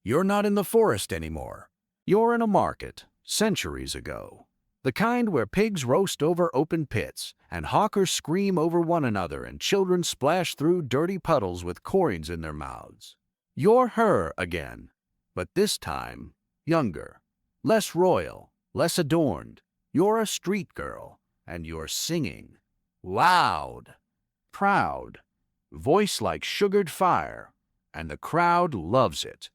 Speaker 4: You're not in the forest anymore. You're in a market, centuries ago. The kind where pigs roast over open pits, and hawkers scream over one another, and children splash through dirty puddles with coins in their mouths. You're her again, but this time, younger, less royal, less adorned. You're a street girl, and you're singing. Loud, proud, voice like sugared fire, and the crowd loves it,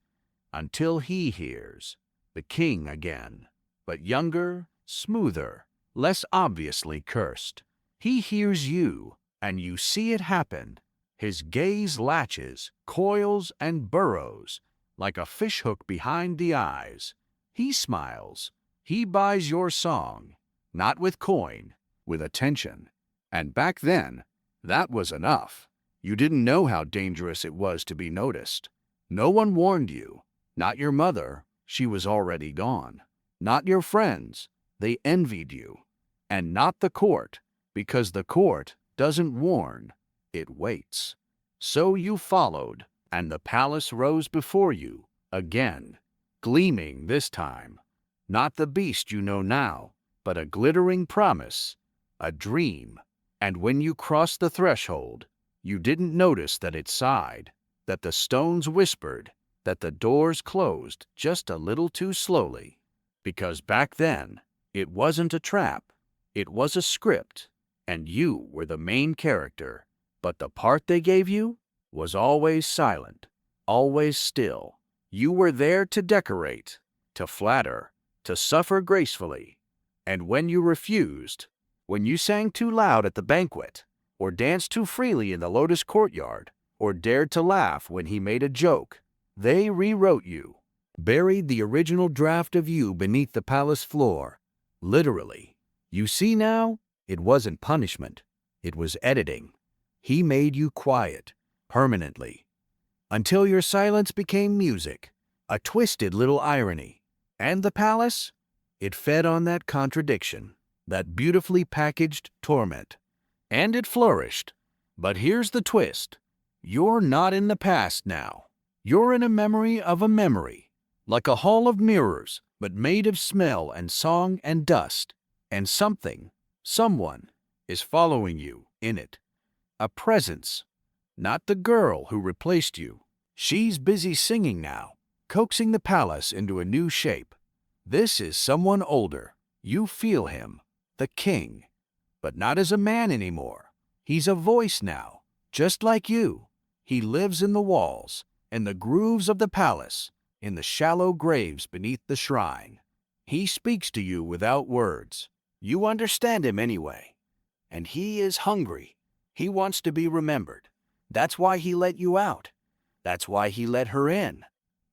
Speaker 4: until he hears, the king again, but younger, smoother, less obviously cursed. He hears you, and you see it happen. His gaze latches, coils, and burrows, like a fishhook behind the eyes. He smiles. He buys your song, not with coin, with attention. And back then, that was enough. You didn't know how dangerous it was to be noticed. No one warned you. Not your mother, she was already gone. Not your friends, they envied you. And not the court, because the court doesn't warn, it waits. So you followed, and the palace rose before you, again, gleaming this time. Not the beast you know now, but a glittering promise, a dream. And when you crossed the threshold, You didn't notice that it sighed, that the stones whispered, that the doors closed just a little too slowly. Because back then, it wasn't a trap, it was a script, and you were the main character. But the part they gave you was always silent, always still. You were there to decorate, to flatter, to suffer gracefully. And when you refused, when you sang too loud at the banquet, or danced too freely in the Lotus courtyard, or dared to laugh when he made a joke, they rewrote you, buried the original draft of you beneath the palace floor. Literally. You see now, it wasn't punishment, it was editing. He made you quiet, permanently, until your silence became music, a twisted little irony. And the palace? It fed on that contradiction, that beautifully packaged torment. And it flourished. But here's the twist. You're not in the past now. You're in a memory of a memory, like a hall of mirrors, but made of smell and song and dust. And something, someone, is following you in it. A presence. Not the girl who replaced you. She's busy singing now, coaxing the palace into a new shape. This is someone older. You feel him, the king. But not as a man anymore. He's a voice now, just like you. He lives in the walls, in the grooves of the palace, in the shallow graves beneath the shrine. He speaks to you without words. You understand him anyway. And he is hungry. He wants to be remembered. That's why he let you out. That's why he let her in.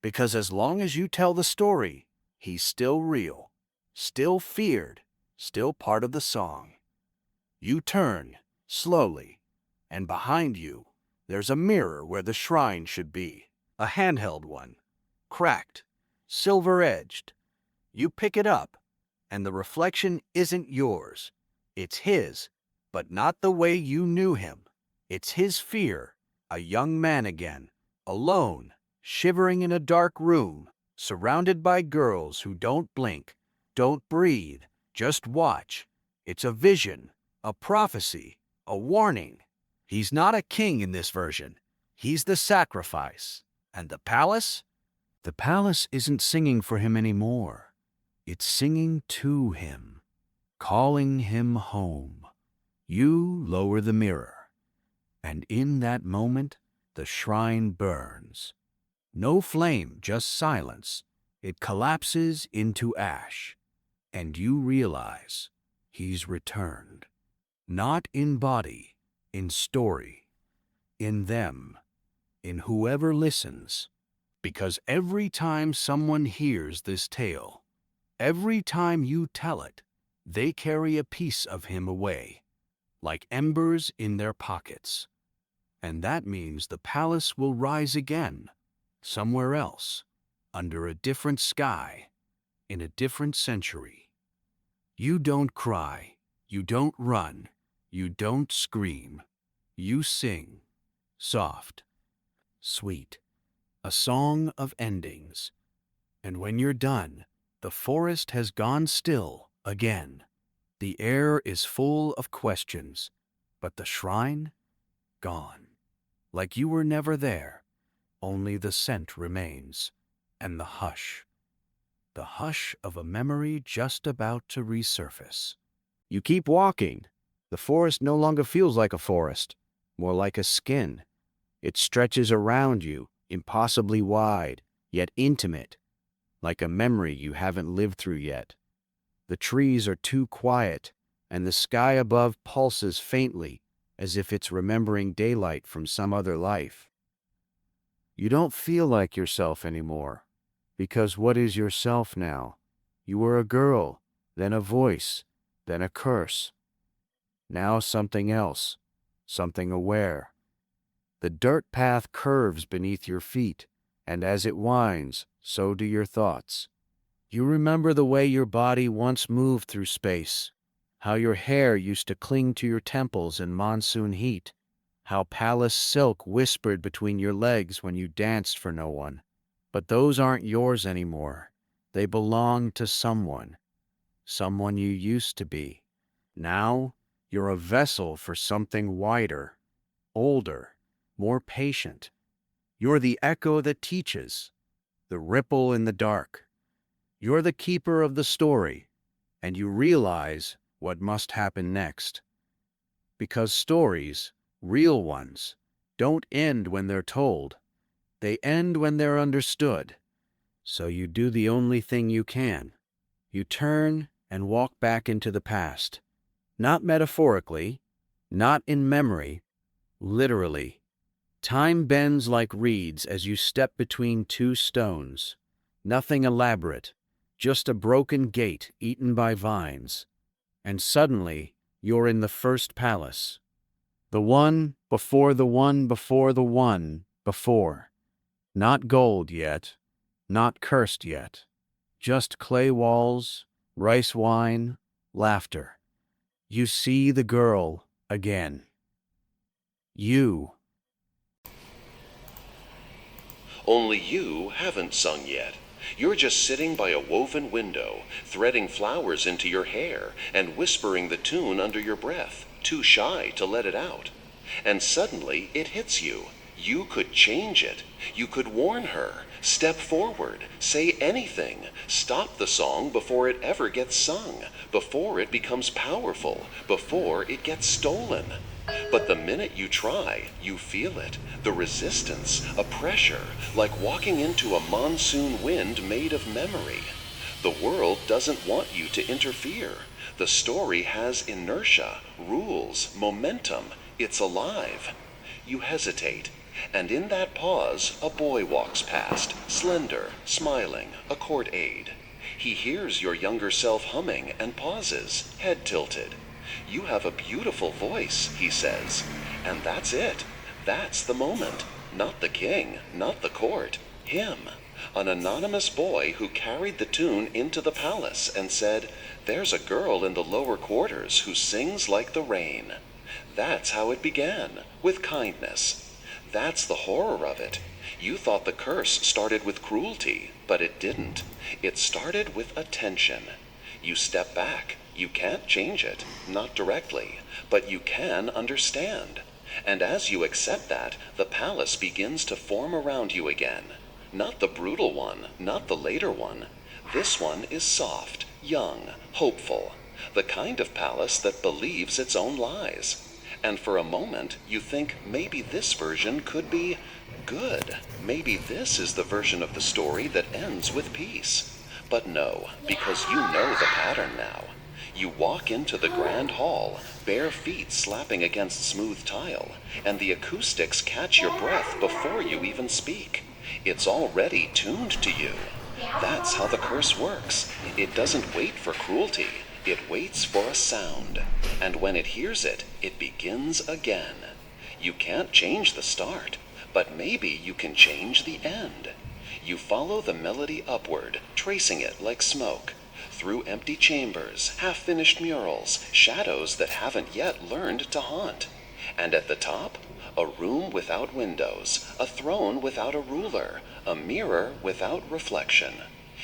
Speaker 4: Because as long as you tell the story, he's still real, still feared, still part of the song. You turn, slowly, and behind you, there's a mirror where the shrine should be. A handheld one, cracked, silver-edged. You pick it up, and the reflection isn't yours. It's his, but not the way you knew him. It's his fear, a young man again, alone, shivering in a dark room, surrounded by girls who don't blink, don't breathe, just watch. It's a vision, a prophecy, a warning. He's not a king in this version. He's the sacrifice. And the palace? The palace isn't singing for him anymore. It's singing to him, calling him home. You lower the mirror, and in that moment, the shrine burns. No flame, just silence. It collapses into ash, and you realize he's returned. Not in body, in story, in them, in whoever listens. Because every time someone hears this tale, every time you tell it, they carry a piece of him away, like embers in their pockets. And that means the palace will rise again, somewhere else, under a different sky, in a different century. You don't cry, you don't run, you don't scream. You sing, soft, sweet, a song of endings. And when you're done, the forest has gone still again. The air is full of questions, but the shrine, gone. Like you were never there, only the scent remains, and the hush of a memory just about to resurface. You keep walking. The forest no longer feels like a forest, more like a skin. It stretches around you, impossibly wide, yet intimate, like a memory you haven't lived through yet. The trees are too quiet, and the sky above pulses faintly, as if it's remembering daylight from some other life. You don't feel like yourself anymore, because what is yourself now? You were a girl, then a voice, then a curse. Now something else, something aware. The dirt path curves beneath your feet, and as it winds, so do your thoughts. You remember the way your body once moved through space, how your hair used to cling to your temples in monsoon heat, how palace silk whispered between your legs when you danced for no one. But those aren't yours anymore. They belong to someone you used to be. Now, you're a vessel for something wider, older, more patient. You're the echo that teaches, the ripple in the dark. You're the keeper of the story, and you realize what must happen next. Because stories, real ones, don't end when they're told. They end when they're understood. So you do the only thing you can. You turn and walk back into the past. Not metaphorically, not in memory, literally. Time bends like reeds as you step between two stones. Nothing elaborate, just a broken gate eaten by vines. And suddenly, you're in the first palace. The one before the one before the one before. Not gold yet, not cursed yet. Just clay walls, rice wine, laughter. You see the girl again. You.
Speaker 5: Only you haven't sung yet. You're just sitting by a woven window, threading flowers into your hair and whispering the tune under your breath, too shy to let it out. And suddenly it hits you. You could change it. You could warn her, step forward, say anything, stop the song before it ever gets sung, before it becomes powerful, before it gets stolen. But the minute you try, you feel it, the resistance, a pressure, like walking into a monsoon wind made of memory. The world doesn't want you to interfere. The story has inertia, rules, momentum. It's alive. You hesitate, and in that pause, a boy walks past, slender, smiling, a court aide. He hears your younger self humming and pauses, head tilted. You have a beautiful voice, he says, and that's it. That's the moment. Not the king, not the court, him. An anonymous boy who carried the tune into the palace and said, "There's a girl in the lower quarters who sings like the rain." That's how it began, with kindness. That's the horror of it. You thought the curse started with cruelty, but it didn't. It started with attention. You step back. You can't change it, not directly, but you can understand. And as you accept that, the palace begins to form around you again. Not the brutal one, not the later one. This one is soft, young, hopeful. The kind of palace that believes its own lies. And for a moment, you think maybe this version could be good. Maybe this is the version of the story that ends with peace. But no, because you know the pattern now. You walk into the grand hall, bare feet slapping against smooth tile, and the acoustics catch your breath before you even speak. It's already tuned to you. That's how the curse works. It doesn't wait for cruelty. It waits for a sound. And when it hears it, it begins again. You can't change the start, but maybe you can change the end. You follow the melody upward, tracing it like smoke. Through empty chambers, half-finished murals, shadows that haven't yet learned to haunt. And at the top, a room without windows, a throne without a ruler, a mirror without reflection.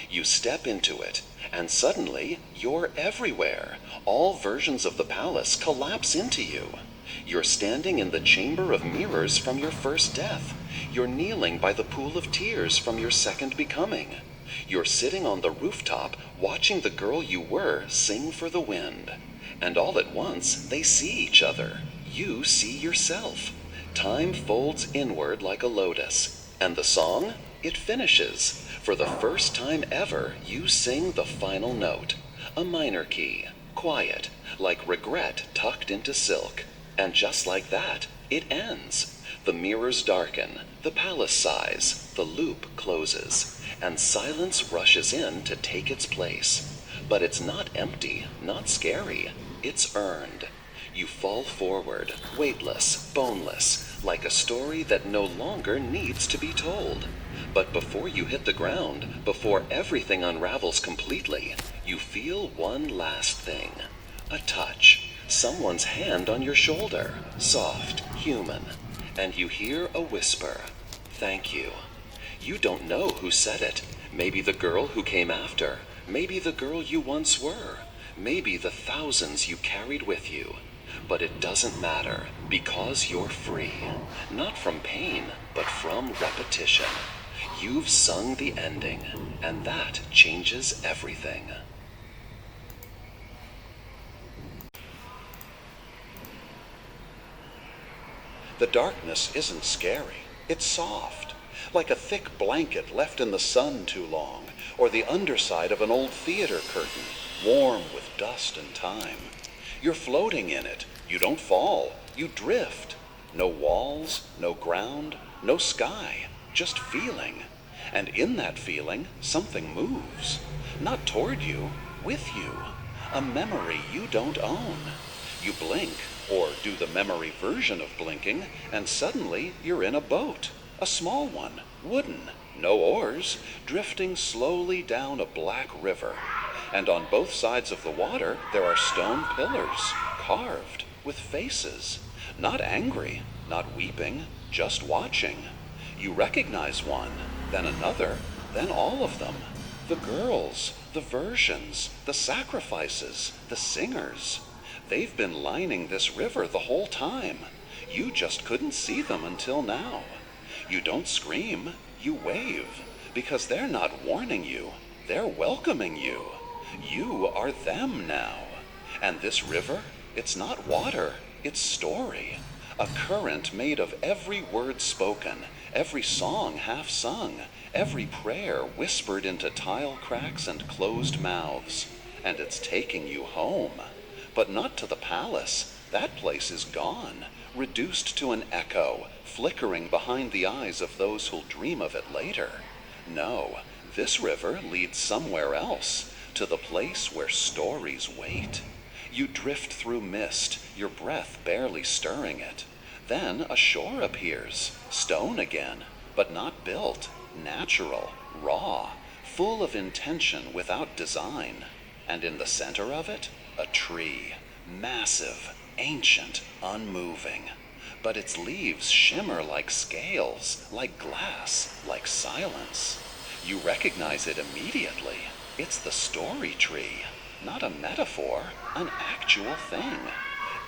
Speaker 5: You step into it, and suddenly you're everywhere. All versions of the palace collapse into you. You're standing in the chamber of mirrors from your first death. You're kneeling by the pool of tears from your second becoming. You're sitting on the rooftop watching the girl you were sing for the wind. And all at once, they see each other. You see yourself. Time folds inward like a lotus. And the song? It finishes. For the first time ever, you sing the final note. A minor key. Quiet. Like regret tucked into silk. And just like that, it ends. The mirrors darken. The palace sighs. The loop closes. And silence rushes in to take its place. But it's not empty, not scary. It's earned. You fall forward, weightless, boneless, like a story that no longer needs to be told. But before you hit the ground, before everything unravels completely, you feel one last thing. A touch. Someone's hand on your shoulder. Soft, human. And you hear a whisper. Thank you. You don't know who said it. Maybe the girl who came after. Maybe the girl you once were. Maybe the thousands you carried with you. But it doesn't matter, because you're free. Not from pain, but from repetition. You've sung the ending, and that changes everything. The darkness isn't scary. It's soft, like a thick blanket left in the sun too long, or the underside of an old theater curtain, warm with dust and time. You're floating in it. You don't fall. You drift. No walls, no ground, no sky, just feeling. And in that feeling, something moves. Not toward you, with you. A memory you don't own. You blink, or do the memory version of blinking, and suddenly you're in a boat. A small one, wooden, no oars, drifting slowly down a black river. And on both sides of the water there are stone pillars, carved, with faces. Not angry, not weeping, just watching. You recognize one, then another, then all of them. The girls, the versions, the sacrifices, the singers. They've been lining this river the whole time. You just couldn't see them until now. You don't scream, you wave, because they're not warning you, they're welcoming you. You are them now. And this river, it's not water, it's story. A current made of every word spoken, every song half sung, every prayer whispered into tile cracks and closed mouths. And it's taking you home. But not to the palace. That place is gone, reduced to an echo, flickering behind the eyes of those who'll dream of it later. No, this river leads somewhere else, to the place where stories wait. You drift through mist, your breath barely stirring it. Then a shore appears, stone again, but not built, natural, raw, full of intention without design. And in the center of it, a tree, massive, ancient, unmoving. But its leaves shimmer like scales, like glass, like silence. You recognize it immediately. It's the story tree, not a metaphor, an actual thing.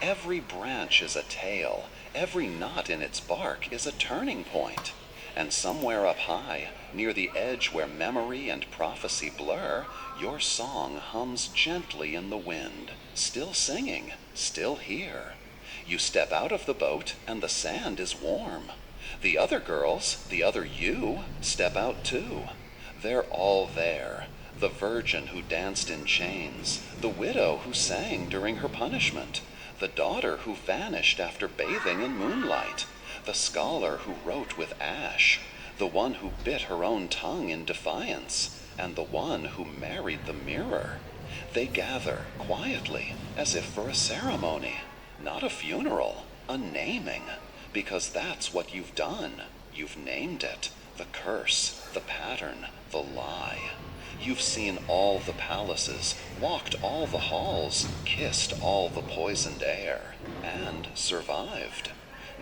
Speaker 5: Every branch is a tale, every knot in its bark is a turning point. And somewhere up high, near the edge where memory and prophecy blur, your song hums gently in the wind, still singing, still here. You step out of the boat and the sand is warm. The other girls, the other you, step out too. They're all there. The virgin who danced in chains, the widow who sang during her punishment, the daughter who vanished after bathing in moonlight, the scholar who wrote with ash, the one who bit her own tongue in defiance, and the one who married the mirror. They gather quietly, as if for a ceremony, not a funeral, a naming, because that's what you've done. You've named it, the curse, the pattern, the lie. You've seen all the palaces, walked all the halls, kissed all the poisoned air, and survived.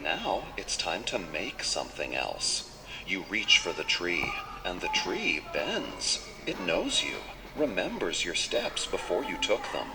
Speaker 5: Now it's time to make something else. You reach for the tree, and the tree bends. It knows you, remembers your steps before you took them.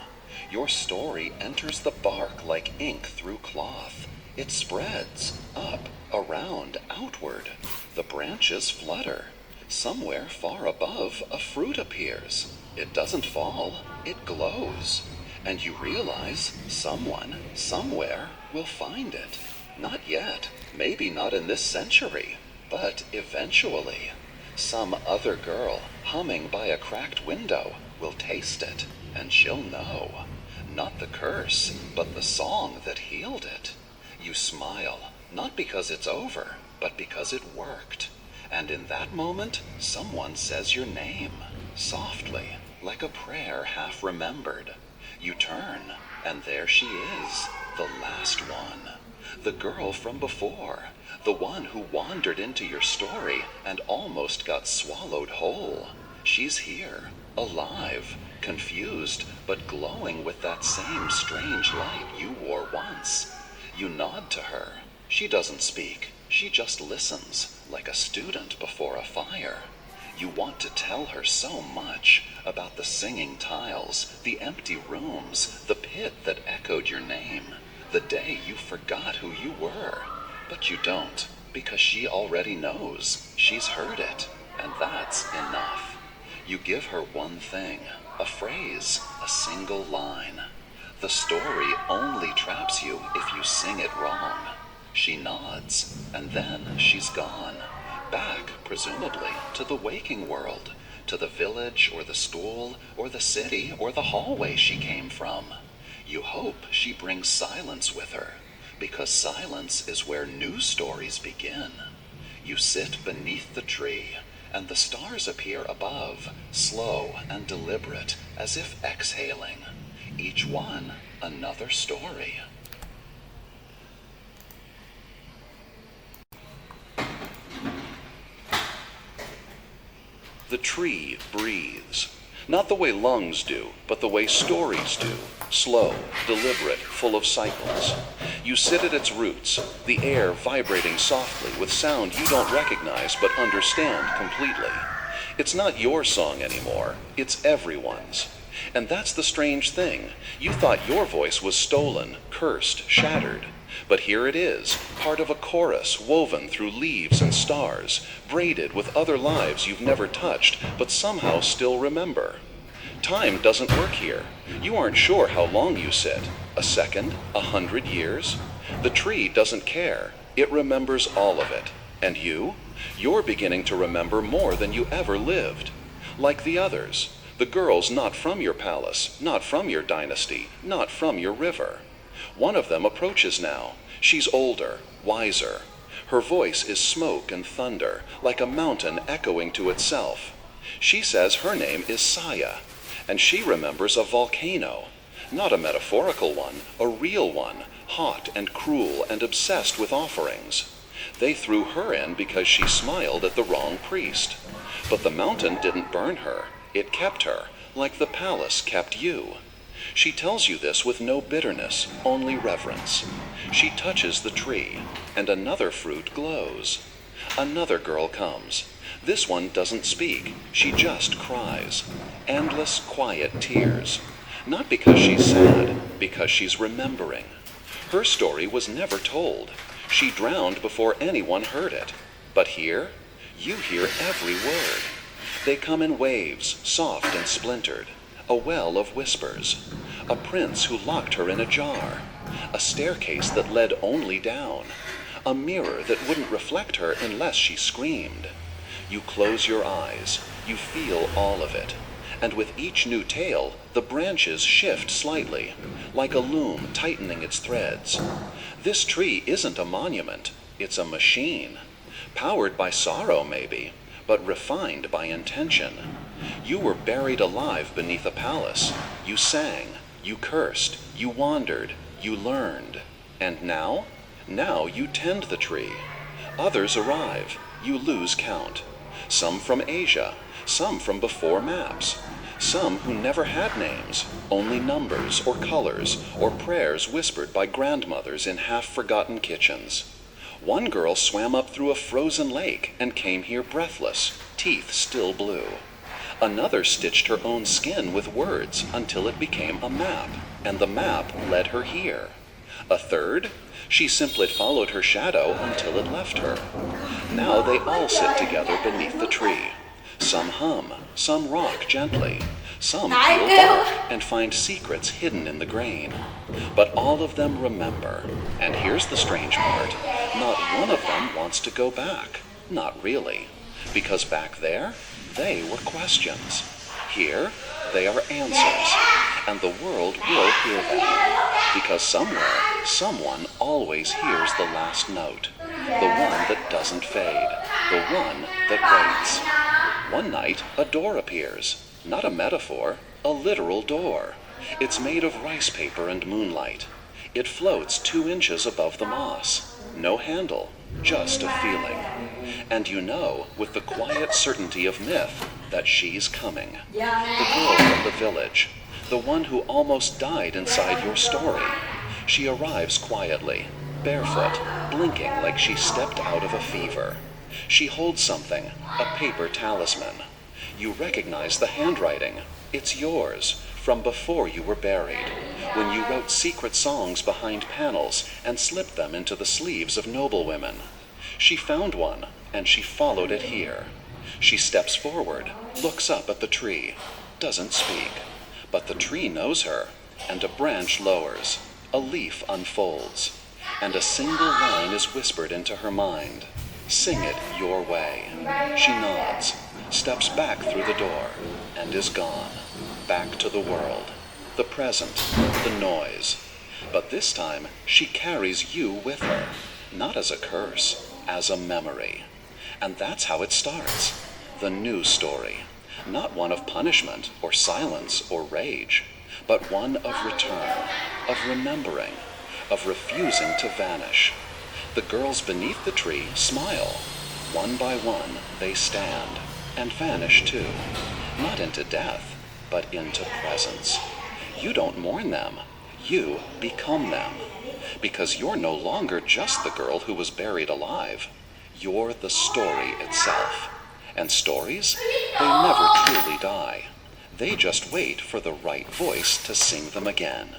Speaker 5: Your story enters the bark like ink through cloth. It spreads, up, around, outward. The branches flutter. Somewhere far above, a fruit appears. It doesn't fall, it glows. And you realize someone, somewhere, will find it. Not yet, maybe not in this century, but eventually. Some other girl, humming by a cracked window, will taste it, and she'll know. Not the curse, but the song that healed it. You smile, not because it's over, but because it worked. And in that moment, someone says your name, softly, like a prayer half remembered. You turn, and there she is, the last one. The girl from before, the one who wandered into your story and almost got swallowed whole. She's here, alive, confused, but glowing with that same strange light you wore once. You nod to her. She doesn't speak. She just listens, like a student before a fire. You want to tell her so much about the singing tiles, the empty rooms, the pit that echoed your name,
Speaker 6: the day you forgot who you were. But you don't, because she already knows. She's heard it, and that's enough. You give her one thing, a phrase, a single line. The story only traps you if you sing it wrong. She nods, and then she's gone. Back, presumably, to the waking world, to the village or the school or the city or the hallway she came from. You hope she brings silence with her, because silence is where new stories begin. You sit beneath the tree, and the stars appear above, slow and deliberate, as if exhaling, each one another story.
Speaker 5: The tree breathes. Not the way lungs do, but the way stories do. Slow, deliberate, full of cycles. You sit at its roots, the air vibrating softly with sound you don't recognize but understand completely. It's not your song anymore, it's everyone's. And that's the strange thing. You thought your voice was stolen, cursed, shattered. But here it is, part of a chorus woven through leaves and stars, braided with other lives you've never touched, but somehow still remember. Time doesn't work here. You aren't sure how long you sit. A second? 100 years? The tree doesn't care. It remembers all of it. And you? You're beginning to remember more than you ever lived. Like the others. The girls not from your palace, not from your dynasty, not from your river. One of them approaches now. She's older, wiser. Her voice is smoke and thunder, like a mountain echoing to itself. She says her name is Saya, and she remembers a volcano. Not a metaphorical one, a real one, hot and cruel and obsessed with offerings. They threw her in because she smiled at the wrong priest. But the mountain didn't burn her. It kept her, like the palace kept you. She tells you this with no bitterness, only reverence. She touches the tree, and another fruit glows. Another girl comes. This one doesn't speak, she just cries. Endless, quiet tears. Not because she's sad, because she's remembering. Her story was never told. She drowned before anyone heard it. But here, you hear every word. They come in waves, soft and splintered. A well of whispers. A prince who locked her in a jar. A staircase that led only down. A mirror that wouldn't reflect her unless she screamed. You close your eyes. You feel all of it. And with each new tale, the branches shift slightly, like a loom tightening its threads. This tree isn't a monument. It's a machine. Powered by sorrow, maybe, but refined by intention. You were buried alive beneath a palace. You sang, you cursed, you wandered, you learned. And now? Now you tend the tree. Others arrive. You lose count. Some from Asia, some from before maps. Some who never had names, only numbers or colors or prayers whispered by grandmothers in half-forgotten kitchens. One girl swam up through a frozen lake and came here breathless, teeth still blue. Another stitched her own skin with words until it became a map, and the map led her here. A third? She simply followed her shadow until it left her. Now they all sit together beneath the tree. Some hum, some rock gently, some feel dark and find secrets hidden in the grain. But all of them remember. And here's the strange part. Not one of them wants to go back. Not really. Because back there, they were questions. Here, they are answers. And the world will hear them. Because somewhere, someone always hears the last note. The one that doesn't fade. The one that waits. One night, a door appears. Not a metaphor, a literal door. It's made of rice paper and moonlight. It floats 2 inches above the moss. No handle, just a feeling. And you know, with the quiet certainty of myth, that she's coming. The girl from the village. The one who almost died inside your story. She arrives quietly, barefoot, blinking like she stepped out of a fever. She holds something, a paper talisman. You recognize the handwriting. It's yours, from before you were buried.
Speaker 6: when you wrote secret songs behind panels and slipped them into the sleeves of noblewomen. She found one, and she followed it here. She steps forward, looks up at the tree, doesn't speak. But the tree knows her, and a branch lowers, a leaf unfolds, and a single line is whispered into her mind. Sing it your way. She nods, steps back through the door, and is gone. Back to the world, the present, the noise. But this time, she carries you with her, not as a curse, as a memory. And that's how it starts, the new story. Not one of punishment or silence or rage, but one of return, of remembering, of refusing to vanish. The girls beneath the tree smile. One by one, they stand and vanish too, not into death, but into presence. You don't mourn them, you become them, because you're no longer just the girl who was buried alive. You're the story itself. And stories, they never truly die. They just wait for the right voice to sing them again.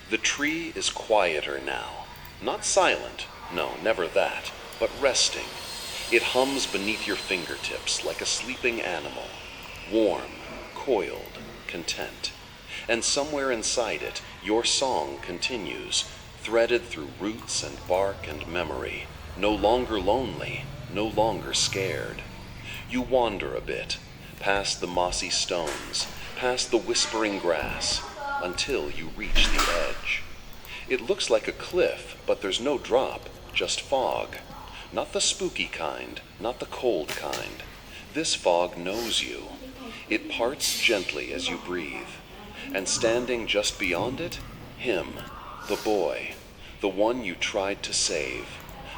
Speaker 6: The tree is quieter now. Not silent, no, never that, but resting. It hums beneath your fingertips like a sleeping animal, warm, coiled, content. And somewhere inside it, your song continues, threaded through roots and bark and memory, no longer lonely, no longer scared. You wander a bit, past the mossy stones, past the whispering grass, until you reach the edge. It looks like a cliff, but there's no drop, just fog. Not the spooky kind, not the cold kind. This fog knows you. It parts gently as you breathe. And standing just beyond it, him, the boy, the one you tried to save,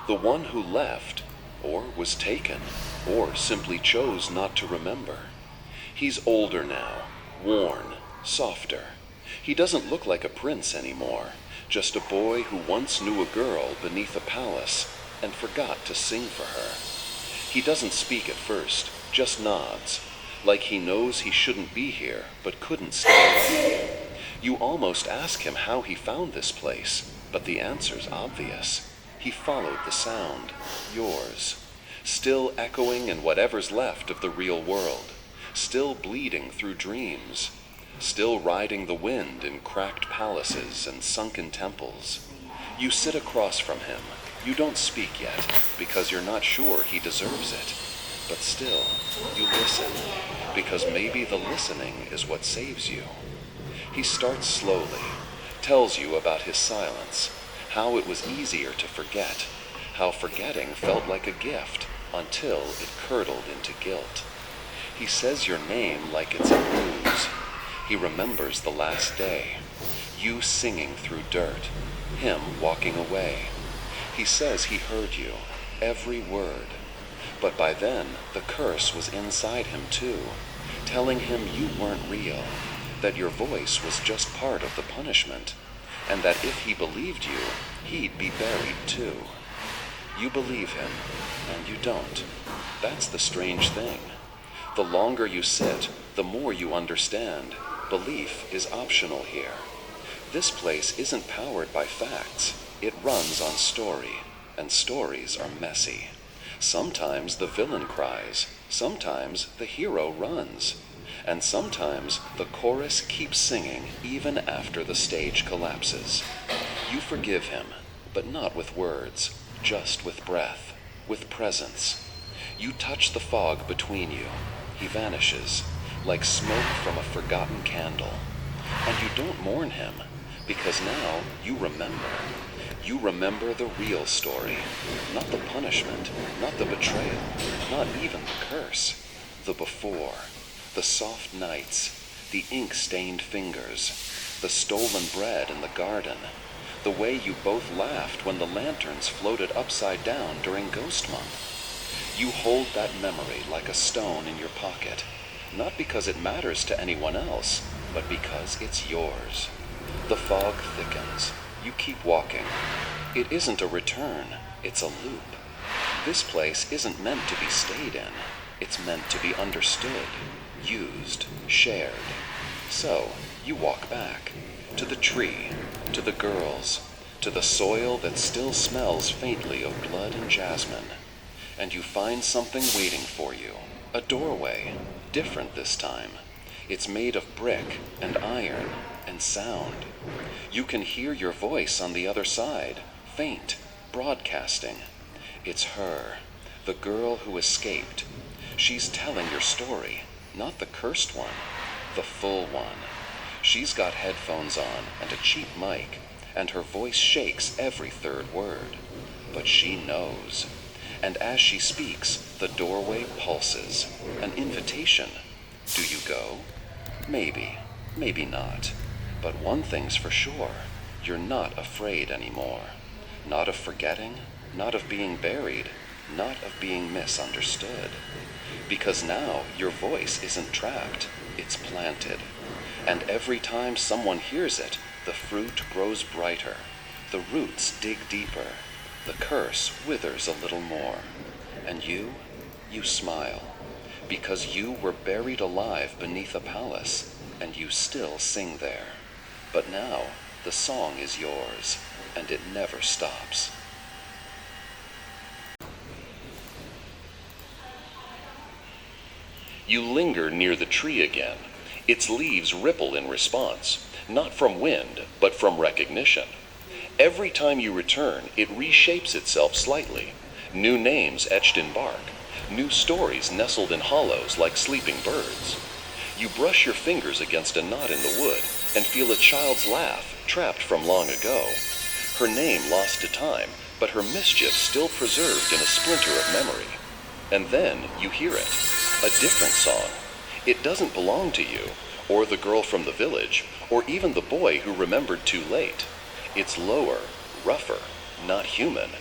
Speaker 6: the one who left, or was taken, or simply chose not to remember. He's older now, worn, softer. He doesn't look like a prince anymore, just a boy who once knew a girl beneath a palace and forgot to sing for her. He doesn't speak at first, just nods, like he knows he shouldn't be here but couldn't stay away. You almost ask him how he found this place, but the answer's obvious. He followed the sound, yours, still echoing in whatever's left of the real world, still bleeding through dreams, still riding the wind in cracked palaces and sunken temples. You sit across from him. You don't speak yet, because you're not sure he deserves it. But still, you listen, because maybe the listening is what saves you. He starts slowly, tells you about his silence, how it was easier to forget, how forgetting felt like a gift until it curdled into guilt. He says your name like it's a bruise. He remembers the last day, you singing through dirt, him walking away. He says he heard you, every word. But by then, the curse was inside him too, telling him you weren't real, that your voice was just part of the punishment, and that if he believed you, he'd be buried too. You believe him, and you don't. That's the strange thing. The longer you sit, the more you understand. Belief is optional here. This place isn't powered by facts. It runs on story, and stories are messy. Sometimes the villain cries, sometimes the hero runs, and sometimes the chorus keeps singing even after the stage collapses. You forgive him, but not with words, just with breath, with presence. You touch the fog between you. He vanishes, like smoke from a forgotten candle. And you don't mourn him, because now you remember. You remember the real story, not the punishment, not the betrayal, not even the curse. The before, the soft nights, the ink-stained fingers, the stolen bread in the garden, the way you both laughed when the lanterns floated upside down during Ghost Month. You hold that memory like a stone in your pocket, not because it matters to anyone else, but because it's yours. The fog thickens. You keep walking. It isn't a return, it's a loop. This place isn't meant to be stayed in. It's meant to be understood, used, shared. So, you walk back, to the tree, to the girls, to the soil that still smells faintly of blood and jasmine. And you find something waiting for you, a doorway, different this time. It's made of brick and iron and sound. You can hear your voice on the other side, faint, broadcasting. It's her, the girl who escaped. She's telling your story, not the cursed one, the full one. She's got headphones on and a cheap mic, and her voice shakes every third word. But she knows. And as she speaks, the doorway pulses, an invitation. Do you go? Maybe, maybe not. But one thing's for sure, you're not afraid anymore. Not of forgetting, not of being buried, not of being misunderstood. Because now your voice isn't trapped, it's planted. And every time someone hears it, the fruit grows brighter, the roots dig deeper, the curse withers a little more. And you smile, because you were buried alive beneath a palace, and you still sing there. But now, the song is yours, and it never stops. You linger near the tree again. Its leaves ripple in response, not from wind, but from recognition. Every time you return, it reshapes itself slightly. New names etched in bark, new stories nestled in hollows like sleeping birds. You brush your fingers against a knot in the wood and feel a child's laugh, trapped from long ago. Her name lost to time, but her mischief still preserved in a splinter of memory. And then you hear it, a different song. It doesn't belong to you, or the girl from the village, or even the boy who remembered too late. It's lower, rougher, not human.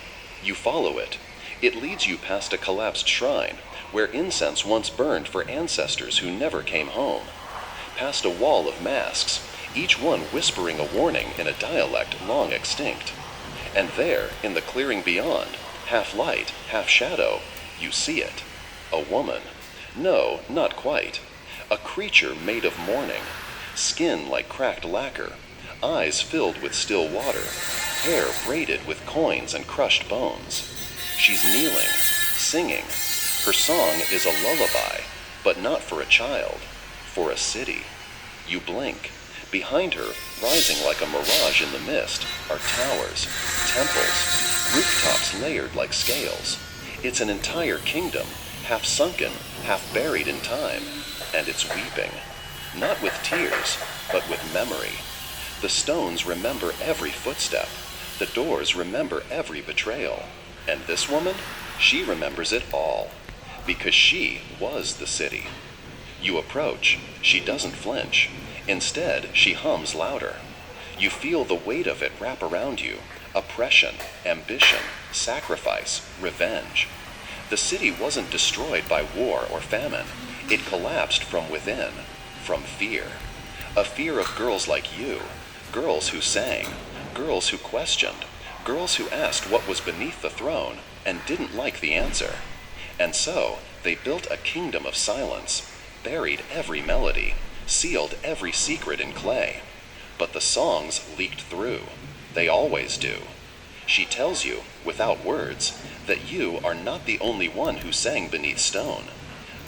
Speaker 6: You follow it. It leads you past a collapsed shrine, where incense once burned for ancestors who never came home. Past a wall of masks, each one whispering a warning in a dialect long extinct. And there, in the clearing beyond, half light, half shadow, you see it. A woman. No, not quite. A creature made of mourning, skin like cracked lacquer, eyes filled with still water, hair braided with coins and crushed bones. She's kneeling, singing. Her song is a lullaby, but not for a child, for a city. You blink. Behind her, rising like a mirage in the mist, are towers, temples, rooftops layered like scales. It's an entire kingdom, half sunken, half buried in time, and it's weeping. Not with tears, but with memory. The stones remember every footstep. The doors remember every betrayal. And this woman, she remembers it all, because she was the city. You approach. She doesn't flinch. Instead, she hums louder. You feel the weight of it wrap around you. Oppression, ambition, sacrifice, revenge. The city wasn't destroyed by war or famine. It collapsed from within, from fear. A fear of girls like you, girls who sang, girls who questioned, girls who asked what was beneath the throne and didn't like the answer. And so, they built a kingdom of silence, buried every melody, sealed every secret in clay. But the songs leaked through. They always do. She tells you, without words, that you are not the only one who sang beneath stone.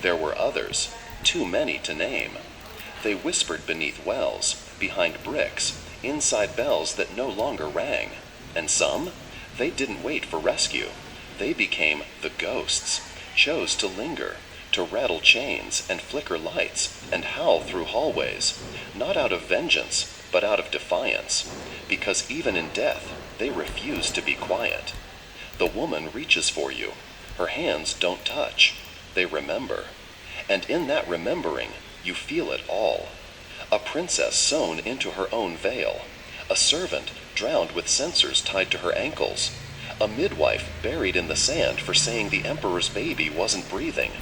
Speaker 6: There were others, too many to name. They whispered beneath wells, behind bricks, inside bells that no longer rang. And some, they didn't wait for rescue. They became the ghosts, chose to linger, to rattle chains and flicker lights and howl through hallways, not out of vengeance, but out of defiance, because even in death, they refuse to be quiet. The woman reaches for you. Her hands don't touch. They remember. And in that remembering, you feel it all. A princess sewn into her own veil, a servant drowned with censers tied to her ankles, a midwife buried in the sand for saying the emperor's baby wasn't breathing.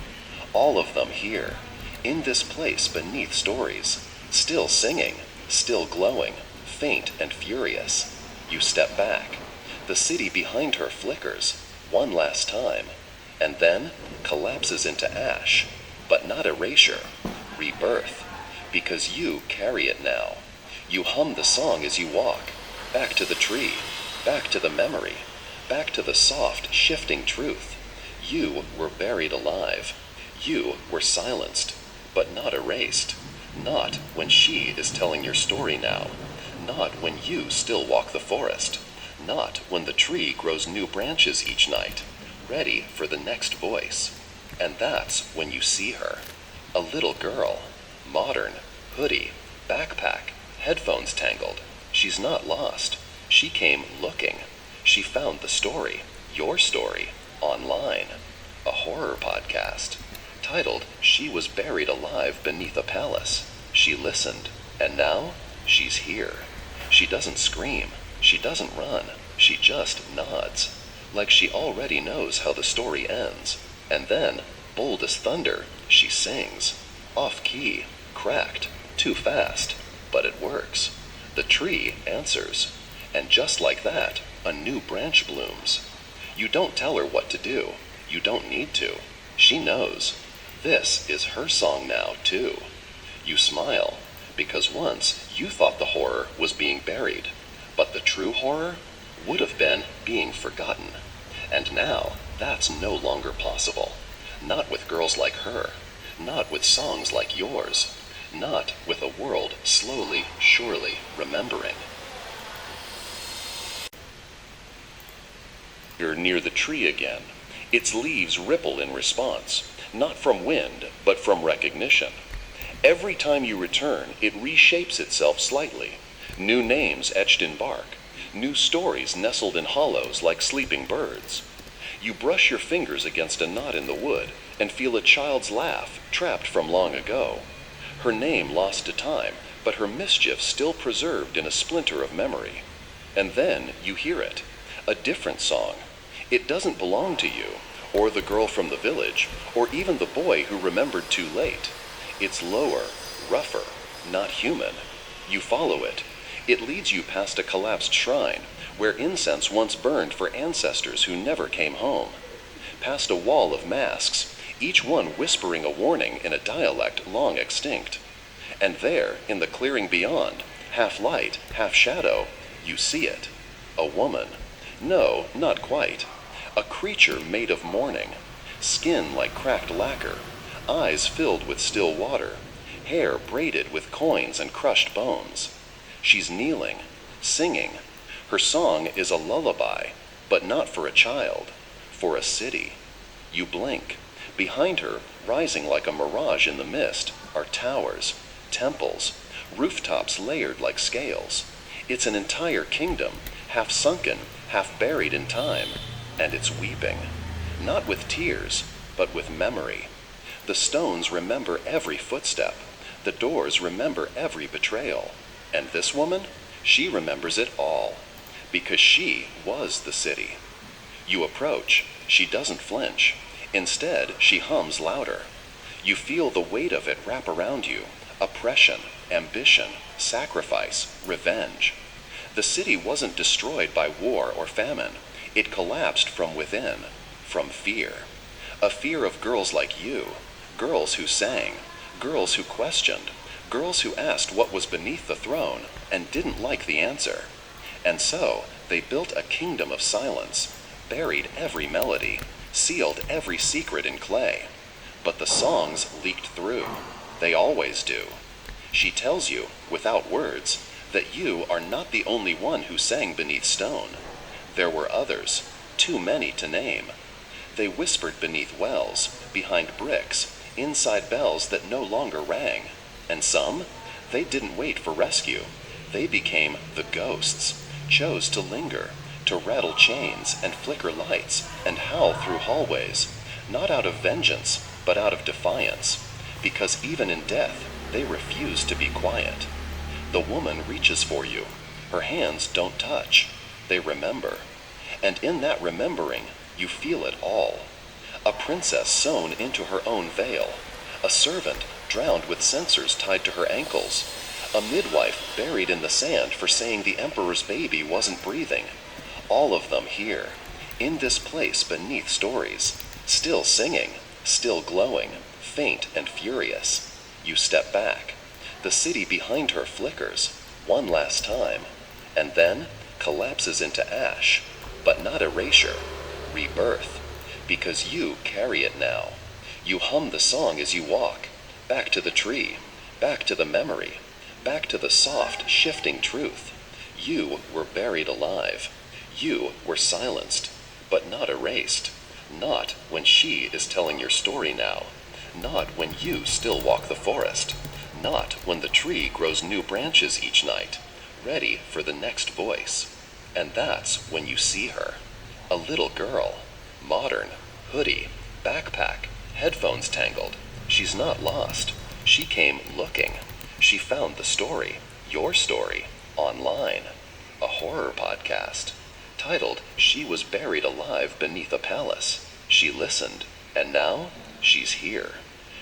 Speaker 6: All of them here, in this place beneath stories, still singing, still glowing, faint and furious. You step back. The city behind her flickers, one last time, and then collapses into ash, but not erasure, rebirth, because you carry it now. You hum the song as you walk, back to the tree, back to the memory, back to the soft, shifting truth. You were buried alive. You were silenced, but not erased. Not when she is telling your story now. Not when you still walk the forest. Not when the tree grows new branches each night, ready for the next voice. And that's when you see her. A little girl, modern, hoodie, backpack, headphones tangled. She's not lost. She came looking. She found the story, your story, online. A horror podcast, titled She Was Buried Alive Beneath a Palace. She listened, and now she's here. She doesn't scream. She doesn't run. She just nods, like she already knows how the story ends. And then, bold as thunder, she sings. Off key, cracked, too fast, but it works. The tree answers. And just like that, a new branch blooms. You don't tell her what to do. You don't need to. She knows. This is her song now, too. You smile, because once you thought the horror was being buried, but the true horror would have been being forgotten. And now, that's no longer possible. Not with girls like her. Not with songs like yours. Not with a world slowly, surely remembering. You're near the tree again. Its leaves ripple in response, not from wind, but from recognition. Every time you return, it reshapes itself slightly. New names etched in bark. New stories nestled in hollows like sleeping birds. You brush your fingers against a knot in the wood and feel a child's laugh trapped from long ago. Her name lost to time, but her mischief still preserved in a splinter of memory. And then you hear it, a different song. It doesn't belong to you, or the girl from the village, or even the boy who remembered too late. It's lower, rougher, not human. You follow it. It leads you past a collapsed shrine, where incense once burned for ancestors who never came home. Past a wall of masks, each one whispering a warning in a dialect long extinct. And there, in the clearing beyond, half light, half shadow, you see it. A woman. No, not quite. A creature made of mourning. Skin like cracked lacquer. Eyes filled with still water. Hair braided with coins and crushed bones. She's kneeling, singing. Her song is a lullaby, but not for a child, for a city. You blink. Behind her, rising like a mirage in the mist, are towers, temples, rooftops layered like scales. It's an entire kingdom, half sunken, half buried in time, and it's weeping. Not with tears, but with memory. The stones remember every footstep. The doors remember every betrayal. And this woman, she remembers it all, because she was the city. You approach. She doesn't flinch. Instead, she hums louder. You feel the weight of it wrap around you. Oppression, ambition, sacrifice, revenge. The city wasn't destroyed by war or famine. It collapsed from within, from fear. A fear of girls like you, girls who sang, girls who questioned, girls who asked what was beneath the throne and didn't like the answer. And so,
Speaker 5: They built a kingdom of silence, buried every melody, sealed every secret in clay. But the songs leaked through. They always do. She tells you, without words, that you are not the only one who sang beneath stone. There were others, too many to name. They whispered beneath wells, behind bricks, inside bells that no longer rang. And some, they didn't wait for rescue. They became the ghosts, chose to linger, to rattle chains and flicker lights and howl through hallways, not out of vengeance, but out of defiance, because even in death, they refuse to be quiet. The woman reaches for you. Her hands don't touch. They remember. And in that remembering, you feel it all. A princess sewn into her own veil, a servant drowned with censers tied to her ankles, a midwife buried in the sand for saying the emperor's baby wasn't breathing. All of them here, in this place beneath stories, still singing, still glowing, faint and furious. You step back. The city behind her flickers, one last time, and then collapses into ash, but not erasure, rebirth, because you carry it now. You hum the song as you walk, back to the tree, back to the memory, back to the soft, shifting truth. You were buried alive. You were silenced, but not erased. Not when she is telling your story now. Not when you still walk the forest. Not when the tree grows new branches each night, ready for the next voice. And that's when you see her. A little girl, modern, hoodie, backpack, headphones tangled. She's not lost. She came looking. She found the story, your story, online. A horror podcast, titled She Was Buried Alive Beneath a Palace. She listened, and now she's here.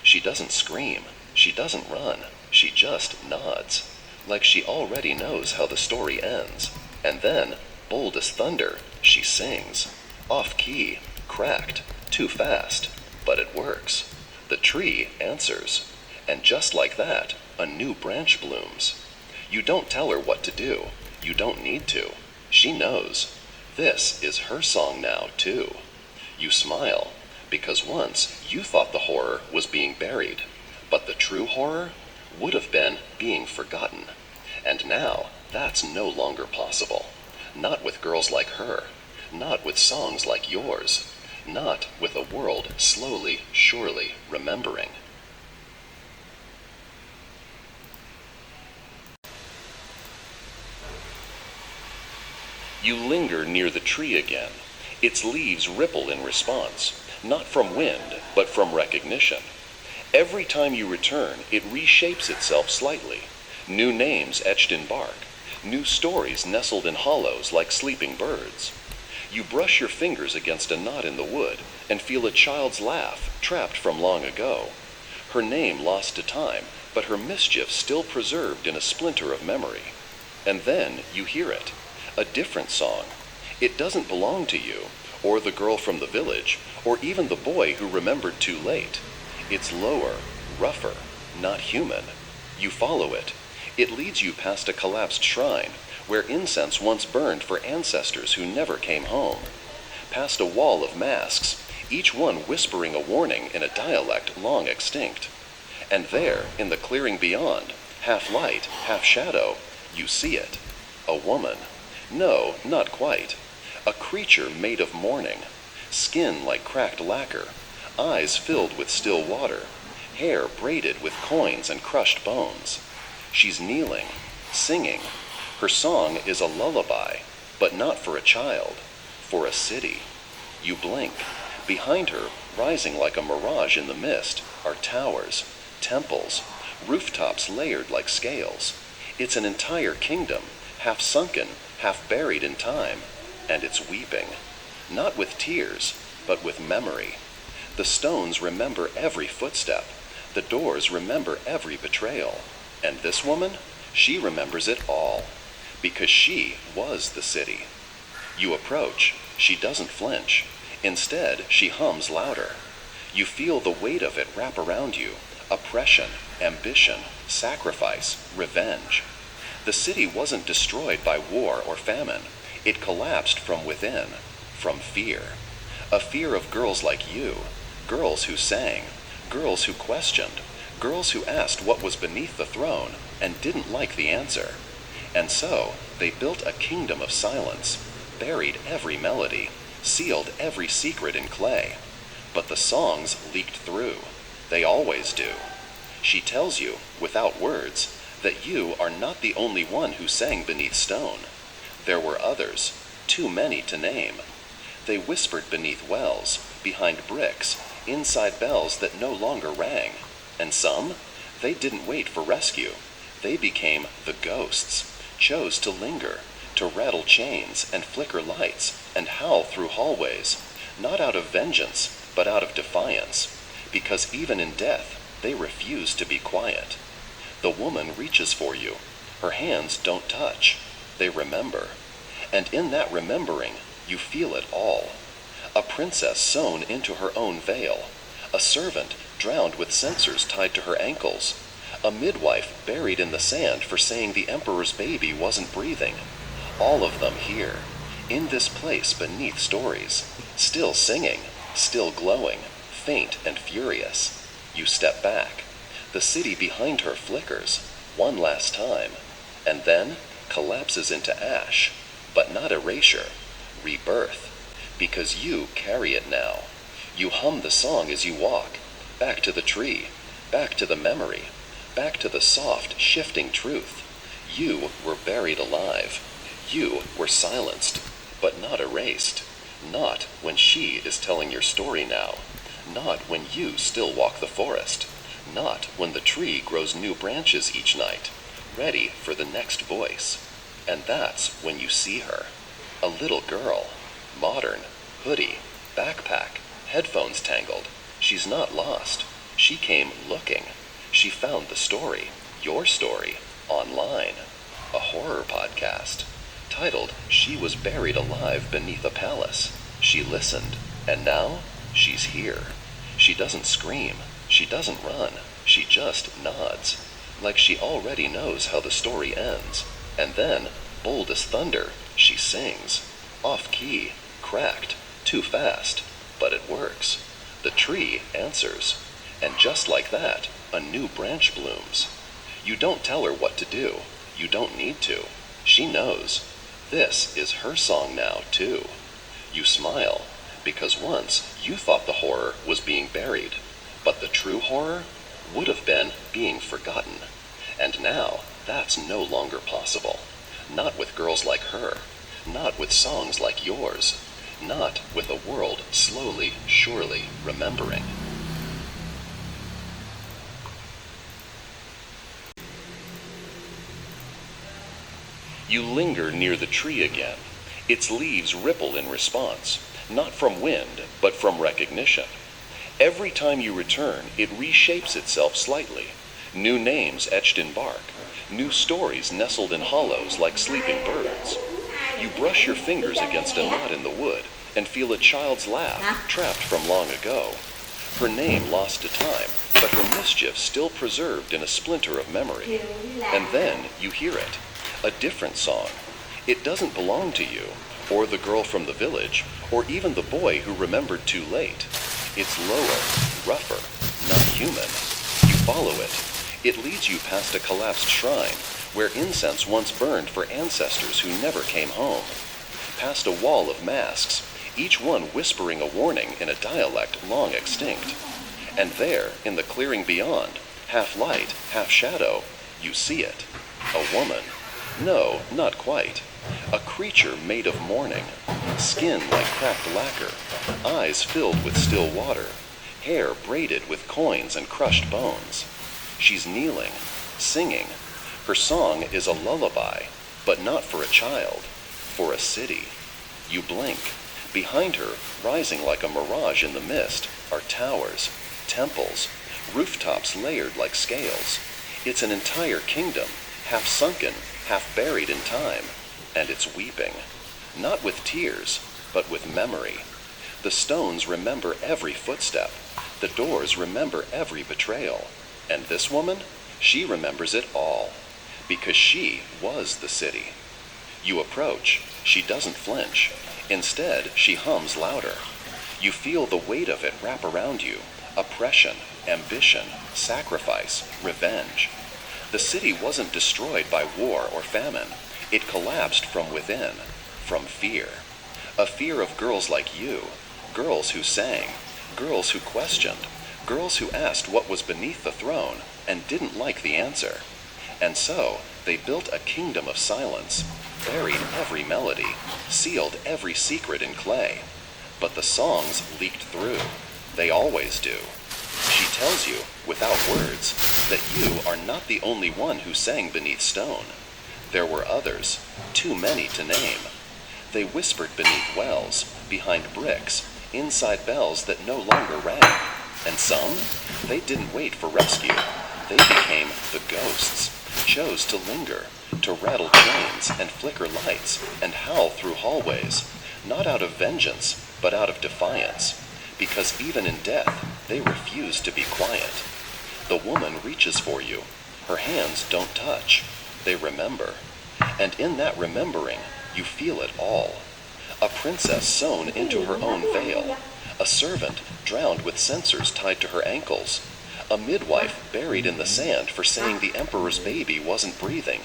Speaker 5: She doesn't scream. She doesn't run. She just nods, like she already knows how the story ends. And then, bold as thunder, she sings. Off key, cracked, too fast, but it works. The tree answers. And just like that, a new branch blooms. You don't tell her what to do. You don't need to. She knows. This is her song now, too. You smile, because once you thought the horror was being buried, but the true horror would have been being forgotten. And now, that's no longer possible. Not with girls like her. Not with songs like yours. Not with a world slowly, surely remembering. You linger near the tree again. Its leaves ripple in response, not from wind, but from recognition. Every time you return, it reshapes itself slightly. New names etched in bark, new stories nestled in hollows like sleeping birds. You brush your fingers against a knot in the wood and feel a child's laugh, trapped from long ago. Her name lost to time, but her mischief still preserved in a splinter of memory. And then you hear it, a different song. It doesn't belong to you, or the girl from the village, or even the boy who remembered too late. It's lower, rougher, not human. You follow it. It leads you past a collapsed shrine, where incense once burned for ancestors who never came home. Past a wall of masks, each one whispering a warning in a dialect long extinct. And there, in the clearing beyond, half light, half shadow, you see it. A woman. No, not quite. A creature made of mourning. Skin like cracked lacquer. Eyes filled with still water. Hair braided with coins and crushed bones. She's kneeling, singing. Her song is a lullaby, but not for a child, for a city. You blink. Behind her, rising like a mirage in the mist, are towers, temples, rooftops layered like scales. It's an entire kingdom, half sunken, half buried in time, and it's weeping. Not with tears, but with memory. The stones remember every footstep. The doors remember every betrayal. And this woman, she remembers it all, because she was the city. You approach. She doesn't flinch. Instead, she hums louder. You feel the weight of it wrap around you. Oppression, ambition, sacrifice, revenge. The city wasn't destroyed by war or famine.
Speaker 6: It collapsed from within, from fear. A fear of girls like you, girls who sang, girls who questioned, girls who asked what was beneath the throne and didn't like the answer. And so they built a kingdom of silence, buried every melody, sealed every secret in clay. But the songs leaked through. They always do. She tells you, without words, that you are not the only one who sang beneath stone. There were others, too many to name. They whispered beneath wells, behind bricks, inside bells that no longer rang. And some, they didn't wait for rescue. They became the ghosts, chose to linger, to rattle chains and flicker lights and howl through hallways, not out of vengeance, but out of defiance, because even in death, they refuse to be quiet. The woman reaches for you. Her hands don't touch. They remember. And in that remembering, you feel it all. A princess sewn into her own veil. A servant drowned with censers tied to her ankles. A midwife buried in the sand for saying the emperor's baby wasn't breathing. All of them here, in this place beneath stories, still singing, still glowing, faint and furious. You step back. The city behind her flickers, one last time, and then collapses into ash, but not erasure, rebirth, because you carry it now. You hum the song as you walk, back to the tree, back to the memory, back to the soft, shifting truth. You were buried alive. You were silenced, but not erased. Not when she is telling your story now. Not when you still walk the forest. Not when the tree grows new branches each night, ready for the next voice. And that's when you see her. A little girl, modern, hoodie, backpack, headphones tangled. She's not lost. She came looking. She found the story, your story, online. A horror podcast, titled She Was Buried Alive Beneath a Palace. She listened, and now she's here. She doesn't scream. She doesn't run. She just nods, like she already knows how the story ends. And then, bold as thunder, she sings. Off key, cracked, too fast, but it works. The tree answers. And just like that, a new branch blooms. You don't tell her what to do. You don't need to. She knows. This is her song now, too. You smile, because once you thought the horror was being buried, but the true horror would have been being forgotten. And now, that's no longer possible. Not with girls like her. Not with songs like yours. Not with a world slowly, surely remembering. You linger near the tree again. Its leaves ripple in response, not from wind, but from recognition. Every time you return, it reshapes itself slightly. New names etched in bark, new stories nestled in hollows like sleeping birds. You brush your fingers against a knot in the wood and feel a child's laugh, trapped from long ago. Her name lost to time, but her mischief still preserved in a splinter of memory. And then you hear it. A different song. It doesn't belong to you, or the girl from the village, or even the boy who remembered too late. It's lower, rougher, not human. You follow it. It leads you past a collapsed shrine, where incense once burned for ancestors who never came home. Past a wall of masks, each one whispering a warning in a dialect long extinct. And there, in the clearing beyond, half light, half shadow, you see it. A woman. No, not quite. A creature made of mourning, skin like cracked lacquer, eyes filled with still water, hair braided with coins and crushed bones. She's kneeling, singing. Her song is a lullaby, but not for a child, for a city. You blink. Behind her, rising like a mirage in the mist, are towers, temples, rooftops layered like scales. It's an entire kingdom, half sunken, half buried in time, and it's weeping. Not with tears, but with memory. The stones remember every footstep. The doors remember every betrayal. And this woman, she remembers it all, because she was the city. You approach. She doesn't flinch. Instead, she hums louder. You feel the weight of it wrap around you. Oppression, ambition, sacrifice, revenge. The city wasn't destroyed by war or famine. It collapsed from within, from fear. A fear of girls like you, girls who sang, girls who questioned, girls who asked what was beneath the throne and didn't like the answer. And so, they built a kingdom of silence, buried every melody, sealed every secret in clay. But the songs leaked through. They always do. She tells you, without words, that you are not the only one who sang beneath stone. There were others, too many to name. They whispered beneath wells, behind bricks, inside bells that no longer rang. And some, they didn't wait for rescue. They became the ghosts, chose to linger, to rattle chains and flicker lights and howl through hallways, not out of vengeance, but out of defiance. Because even in death, they refuse to be quiet. The woman reaches for you. Her hands don't touch. They remember. And in that remembering, you feel it all. A princess sewn into her own veil. A servant drowned with censers tied to her ankles. A midwife buried in the sand for saying the emperor's baby wasn't breathing.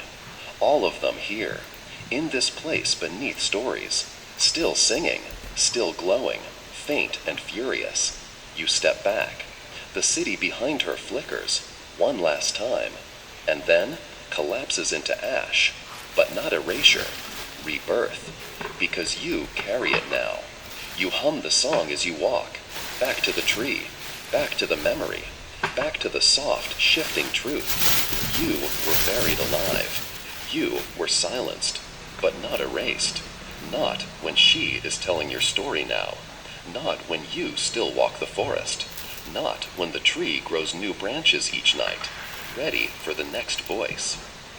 Speaker 6: All of them here, in this place beneath stories, still singing, still glowing, faint and furious. You step back. The city behind her flickers, one last time, and then collapses into ash, but not erasure, rebirth, because you carry it now. You hum the song as you walk, back to the tree, back to the memory, back to the soft, shifting truth. You were buried alive. You were silenced, but not erased. Not when she is telling your story now. Not when you still walk the forest. Not when the tree grows new branches each night, ready for the next voice.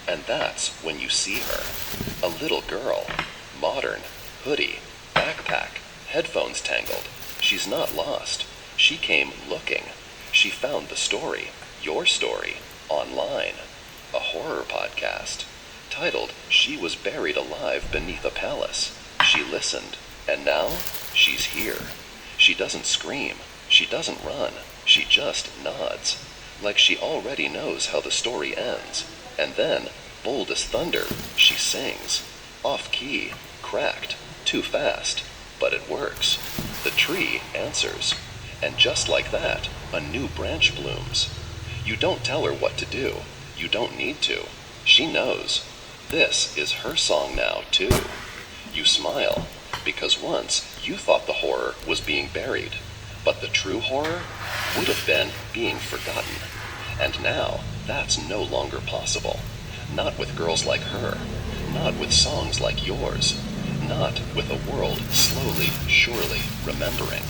Speaker 6: And that's when you see her. A little girl, modern, hoodie, backpack, headphones tangled. She's not lost. She came looking. She found the story, your story, online. A horror podcast, titled She Was Buried Alive Beneath a Palace. She listened, and now she's here. She doesn't scream. She doesn't run. She just nods, like she already knows how the story ends. And then, bold as thunder, she sings. Off-key, cracked, too fast, but it works. The tree answers. And just like that, a new branch blooms. You don't tell her what to do. You don't need to. She knows. This is her song now, too. You smile, because once you thought the horror was being buried, but the true horror would have been being forgotten. And now, that's no longer possible. Not with girls like her. Not with songs like yours. Not with a world slowly, surely remembering.